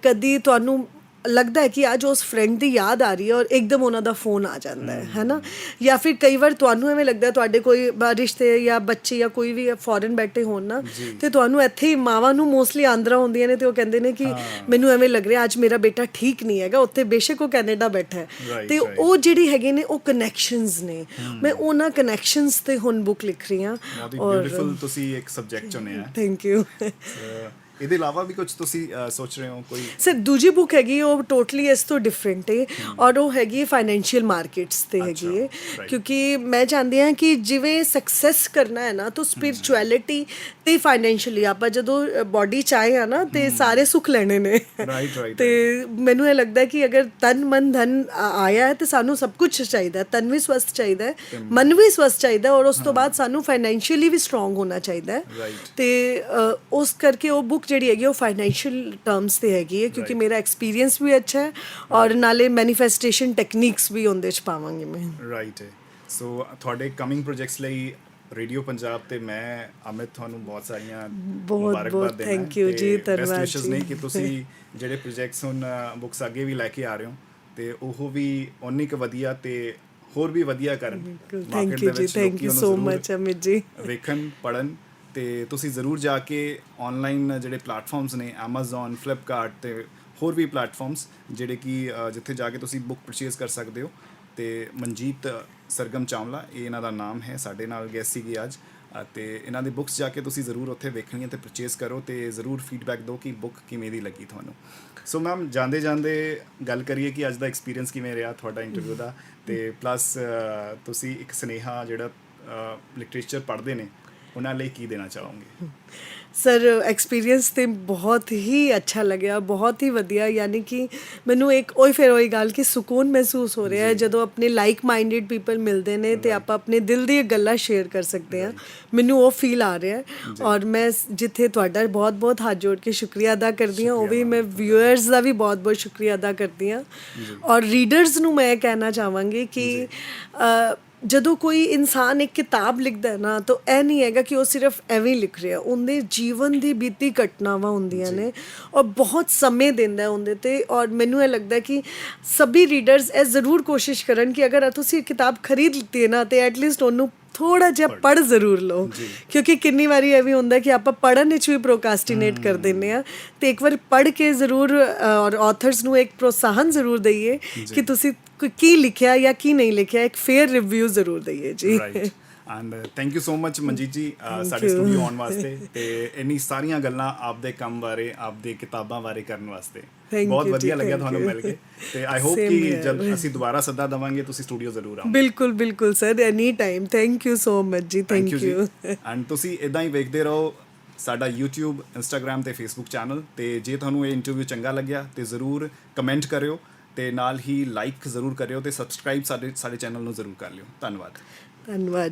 ਕਦੀ ਤੁਹਾਨੂੰ ਲੱਗਦਾ ਹੈ ਕਿ ਅੱਜ ਉਸ ਫਰੈਂਡ ਦੀ ਯਾਦ ਆ ਰਹੀ ਹੈ ਔਰ ਇੱਕਦਮ ਉਹਨਾਂ ਦਾ ਫੋਨ ਆ ਜਾਂਦਾ ਹੈ ਨਾ। ਜਾਂ ਫਿਰ ਕਈ ਵਾਰ ਤੁਹਾਨੂੰ ਐਵੇਂ ਲੱਗਦਾ ਤੁਹਾਡੇ ਕੋਈ ਰਿਸ਼ਤੇ ਜਾਂ ਬੱਚੇ ਜਾਂ ਕੋਈ ਵੀ ਫੋਰਨ ਬੈਠੇ ਹੋਣ ਨਾ, ਤੇ ਤੁਹਾਨੂੰ ਇੱਥੇ ਹੀ ਮਾਵਾਂ ਨੂੰ ਮੋਸਟਲੀ ਆਂਦਰਾਂ ਹੁੰਦੀਆਂ ਨੇ ਤੇ ਉਹ ਕਹਿੰਦੇ ਨੇ ਕਿ ਮੈਨੂੰ ਐਵੇਂ ਲੱਗ ਰਿਹਾ ਅੱਜ ਮੇਰਾ ਬੇਟਾ ਠੀਕ ਨਹੀਂ ਹੈਗਾ, ਉੱਥੇ ਬੇਸ਼ੱਕ ਉਹ ਕੈਨੇਡਾ ਬੈਠਾ ਹੈ। ਤੇ ਉਹ ਜਿਹੜੀ ਹੈਗੇ ਨੇ ਉਹ ਕਨੈਕਸ਼ਨਸ ਨੇ, ਮੈਂ ਉਹਨਾਂ ਕਨੈਕਸ਼ਨਸ ਤੇ ਹੁਣ ਬੁੱਕ ਲਿਖ ਰਹੀ ਹਾਂ। ਔਰ ਬਿਊਟੀਫੁਲ ਤੁਸੀਂ ਇੱਕ ਸਬਜੈਕਟ ਚੁਣਿਆ ਹੈ। Thank you. ਇਹਦੇ ਇਲਾਵਾ ਵੀ ਕੁਝ ਤੁਸੀਂ ਸੋਚ ਰਹੇ ਹੋ ਕੋਈ? ਸਰ ਦੂਜੀ ਬੁੱਕ ਹੈਗੀ ਉਹ ਟੋਟਲੀ ਇਸ ਤੋਂ ਡਿਫਰੈਂਟ ਹੈ ਔਰ ਉਹ ਹੈਗੀ ਫਾਈਨੈਂਸ਼ੀਅਲ ਮਾਰਕੀਟਸ ਤੇ ਹੈਗੀ ਹੈ right. ਕਿਉਂਕਿ ਮੈਂ ਚਾਹੁੰਦੀ ਹਾਂ ਕਿ ਜਿਵੇਂ ਸਕਸੈਸ ਕਰਨਾ ਹੈ ਨਾ ਤਾਂ ਸਪਿਰਿਚੁਅਲਿਟੀ ਤੇ ਫਾਈਨੈਂਸ਼ੀਅਲੀ ਆਪਾਂ ਜਦੋਂ ਬਾਡੀ ਚਾਹੇ ਆ ਨਾ ਤੇ ਸਾਰੇ ਸੁੱਖ ਲੈਣੇ ਨੇ right. ਤੇ ਮੈਨੂੰ ਇਹ ਲੱਗਦਾ ਕਿ ਅਗਰ ਤਨ ਮਨ ਧਨ ਆਇਆ ਹੈ ਤੇ ਸਾਨੂੰ ਸਭ ਕੁਝ ਚਾਹੀਦਾ ਹੈ, ਤਨ ਵੀ ਸਵਸਥ ਚਾਹੀਦਾ ਹੈ, ਮਨ ਵੀ ਸਵਸਥ ਚਾਹੀਦਾ ਹੈ ਔਰ ਉਸ ਤੋਂ ਬਾਅਦ ਸਾਨੂੰ ਫਾਈਨੈਂਸ਼ੀਅਲੀ ਵੀ ਸਟਰੋਂਗ ਹੋਣਾ ਚਾਹੀਦਾ ਹੈ Right. ਤੇ ਉਸ ਕਰਕੇ ਉਹ ਬੁੱਕ ਜਿਹੜੀ ਹੈਗੀ ਉਹ ਫਾਈਨੈਂਸ਼ੀਅਲ ਟਰਮਸ ਤੇ ਹੈਗੀ ਹੈ ਕਿਉਂਕਿ ਮੇਰਾ ਐਕਸਪੀਰੀਅੰਸ ਵੀ ਅੱਛਾ ਹੈ ਔਰ ਨਾਲੇ ਮੈਨੀਫੈਸਟੇਸ਼ਨ ਟੈਕਨੀਕਸ ਵੀ ਉਹਦੇ ਚ ਪਾਵਾਂਗੀ ਮੈਂ। ਰਾਈਟ ਹੈ। ਸੋ ਤੁਹਾਡੇ ਕਮਿੰਗ ਪ੍ਰੋਜੈਕਟਸ ਲਈ ਰੇਡੀਓ ਪੰਜਾਬ ਤੇ ਮੈਂ ਅਮਿਤ ਤੁਹਾਨੂੰ ਬਹੁਤ ਸਾਰੀਆਂ ਮੁਬਾਰਕਬਾਦ ਦੇਣਾ। thank you ਜੀ, ਧੰਨਵਾਦ ਬੈਸਟ ਵਿਸ਼ਸ ਨੇ ਜੀ। ਕਿ ਤੁਸੀਂ ਜਿਹੜੇ ਪ੍ਰੋਜੈਕਟਸ ਹੁਣ ਬੁੱਕਸ ਅੱਗੇ ਵੀ ਲੈ ਕੇ ਆ ਰਹੇ ਹੋ ਤੇ ਉਹ ਵੀ ਓਨੀ ਕੁ ਵਧੀਆ ਤੇ ਹੋਰ ਵੀ ਵਧੀਆ ਕਰਨ। ਥੈਂਕ ਯੂ ਜੀ, thank you so much Amit ਜੀ। ਵੇਖਣ ਪੜਨ ਤੇ ਤੁਸੀਂ ਜ਼ਰੂਰ ਜਾ ਕੇ ਆਨਲਾਈਨ ਜਿਹੜੇ ਪਲੇਟਫਾਰਮਸ ਨੇ Amazon, Flipkart ਤੇ ਹੋਰ ਵੀ ਪਲੇਟਫਾਰਮਸ ਜਿਹੜੇ ਕਿ ਜਿੱਥੇ ਜਾ ਕੇ ਤੁਸੀਂ ਬੁੱਕ ਪਰਚੇਜ਼ ਕਰ ਸਕਦੇ ਹੋ। ਤੇ ਮਨਜੀਤ ਸਰਗਮ ਚਾਵਲਾ ਇਹ ਇਹਨਾਂ ਦਾ ਨਾਮ ਹੈ, ਸਾਡੇ ਨਾਲ ਗੈਸਟ ਸੀਗੀ ਅੱਜ ਅਤੇ ਇਹਨਾਂ ਦੀ ਬੁੱਕਸ ਜਾ ਕੇ ਤੁਸੀਂ ਜ਼ਰੂਰ ਉੱਥੇ ਵੇਖਣੀਆਂ ਤੇ ਪਰਚੇਜ਼ ਕਰੋ ਤੇ ਜ਼ਰੂਰ ਫੀਡਬੈਕ ਦਿਓ ਕਿ ਬੁੱਕ ਕਿਵੇਂ ਦੀ ਲੱਗੀ ਤੁਹਾਨੂੰ। ਸੋ ਮੈਮ ਜਾਂਦੇ ਗੱਲ ਕਰੀਏ ਕਿ ਅੱਜ ਦਾ ਐਕਸਪੀਰੀਅੰਸ ਕਿਵੇਂ ਰਿਹਾ ਤੁਹਾਡਾ ਇੰਟਰਵਿਊ ਦਾ ਤੇ ਪਲੱਸ ਤੁਸੀਂ ਇੱਕ ਸੁਨੇਹਾ ਜਿਹੜਾ ਲਿਟਰੇਚਰ ਪੜ੍ਹਦੇ ਨੇ ਉਹਨਾਂ ਲਈ ਕੀ ਦੇਣਾ ਚਾਹੋਗੇ? ਸਰ ਐਕਸਪੀਰੀਅੰਸ ਤੇ ਬਹੁਤ ਹੀ ਅੱਛਾ ਲੱਗਿਆ, ਬਹੁਤ ਹੀ ਵਧੀਆ, ਯਾਨੀ ਕਿ ਮੈਨੂੰ ਇੱਕ ਉਹੀ ਗੱਲ ਕਿ ਸਕੂਨ ਮਹਿਸੂਸ ਹੋ ਰਿਹਾ ਹੈ ਜਦੋਂ ਆਪਣੇ ਲਾਈਕ ਮਾਈਂਡਡ ਪੀਪਲ ਮਿਲਦੇ ਨੇ ਤੇ ਆਪਾਂ ਆਪਣੇ ਦਿਲ ਦੀਆਂ ਗੱਲਾਂ ਸ਼ੇਅਰ ਕਰ ਸਕਦੇ ਹਾਂ। ਮੈਨੂੰ ਉਹ ਫੀਲ ਆ ਰਿਹਾ ਹੈ ਔਰ ਮੈਂ ਜਿੱਥੇ ਤੁਹਾਡਾ ਬਹੁਤ ਹੱਥ ਜੋੜ ਕੇ ਸ਼ੁਕਰੀਆ ਅਦਾ ਕਰਦੀ ਹਾਂ, ਉਹ ਵੀ ਮੈਂ ਵਿਊਅਰਸ ਦਾ ਵੀ ਬਹੁਤ ਸ਼ੁਕਰੀਆ ਅਦਾ ਕਰਦੀ ਹਾਂ ਔਰ ਰੀਡਰਸ ਨੂੰ ਮੈਂ ਕਹਿਣਾ ਚਾਹਾਂਗੀ ਕਿ ਜਦੋਂ ਕੋਈ ਇਨਸਾਨ ਇੱਕ ਕਿਤਾਬ ਲਿਖਦਾ ਹੈ ਨਾ ਤਾਂ ਇਹ ਨਹੀਂ ਹੈਗਾ ਕਿ ਉਹ ਸਿਰਫ ਐਵੇਂ ਹੀ ਲਿਖ ਰਿਹਾ, ਉਹਦੇ ਜੀਵਨ ਦੀ ਬੀਤੀ ਘਟਨਾਵਾਂ ਹੁੰਦੀਆਂ ਨੇ ਔਰ ਬਹੁਤ ਸਮੇਂ ਦਿੰਦਾ ਹੈ ਉਹਦੇ ਤੇ। ਔਰ ਮੈਨੂੰ ਇਹ ਲੱਗਦਾ ਕਿ ਸਭੀ ਰੀਡਰਸ ਇਹ ਜ਼ਰੂਰ ਕੋਸ਼ਿਸ਼ ਕਰਨ ਕਿ ਅਗਰ ਤੁਸੀਂ ਕਿਤਾਬ ਖਰੀਦ ਲਿੱਤੀ ਹੈ ਨਾ ਤੇ ਐਟਲੀਸਟ ਉਹਨੂੰ ਥੋੜਾ ਜਿਹਾ ਪੜ੍ਹ ਜ਼ਰੂਰ ਲਓ ਕਿਉਂਕਿ ਕਿੰਨੀ ਵਾਰੀ ਇਹ ਵੀ ਹੁੰਦਾ ਕਿ ਆਪਾਂ ਪੜ੍ਹਨ ਵਿੱਚ ਵੀ ਪ੍ਰੋਕਾਸਟੀਨੇਟ ਕਰ ਦਿੰਦੇ ਹਾਂ ਤੇ ਇੱਕ ਵਾਰ ਪੜ੍ਹ ਕੇ ਜ਼ਰੂਰ ਔਰ ਆਥਰਸ ਨੂੰ ਇੱਕ ਪ੍ਰੋਤਸਾਹਨ ਜ਼ਰੂਰ ਦਈਏ ਕਿ ਤੁਸੀਂ ਕੀ ਲਿਖਿਆ ਜਾਂ ਕੀ ਨਹੀਂ ਲਿਖਿਆ, ਇੱਕ ਫੇਅਰ ਰਿਵਿਊ ਜ਼ਰੂਰ ਦਈਏ ਜੀ। And thank you so much Manjeet ji ਸਾਡੇ ਸਟੂਡੀਓ ਆਉਣ ਵਾਸਤੇ ਤੇ ਇੰਨੀ ਸਾਰੀਆਂ ਗੱਲਾਂ ਆਪਦੇ ਕੰਮ ਬਾਰੇ, ਆਪਦੇ ਕਿਤਾਬਾਂ ਬਾਰੇ ਕਰਨ ਵਾਸਤੇ। ਬਹੁਤ ਵਧੀਆ ਲੱਗਿਆ ਤੁਹਾਨੂੰ ਮਿਲ ਕੇ ਤੇ ਆਈ ਹੋਪ ਕਿ ਜਦ ਅਸੀਂ ਦੁਬਾਰਾ ਸੱਦਾ ਦੇਵਾਂਗੇ ਤੁਸੀਂ ਸਟੂਡੀਓ ਜ਼ਰੂਰ ਆਓ। ਬਿਲਕੁਲ sir, any time. Thank you so much ਜੀ, ਥੈਂਕ ਯੂ। ਐਂਡ ਤੁਸੀਂ ਇਦਾਂ ਹੀ ਵੇਖਦੇ ਰਹੋ ਸਾਡਾ YouTube, Instagram ਤੇ Facebook ਚੈਨਲ ਤੇ ਜੇ ਤੁਹਾਨੂੰ ਇਹ ਇੰਟਰਵਿਊ ਚੰਗਾ ਲੱਗਿਆ ਤੇ ਜ਼ਰੂਰ ਕਮੈਂਟ ਕਰਿਓ ਤੇ ਨਾਲ ਹੀ ਲਾਈਕ ਜ਼ਰੂਰ ਕਰਿਓ ਤੇ ਸਬਸਕ੍ਰਾਈਬ ਸਾਡੇ ਚੈਨਲ ਨੂੰ ਜ਼ਰੂਰ ਕਰ ਲਿਓ। ਧੰਨਵਾਦ।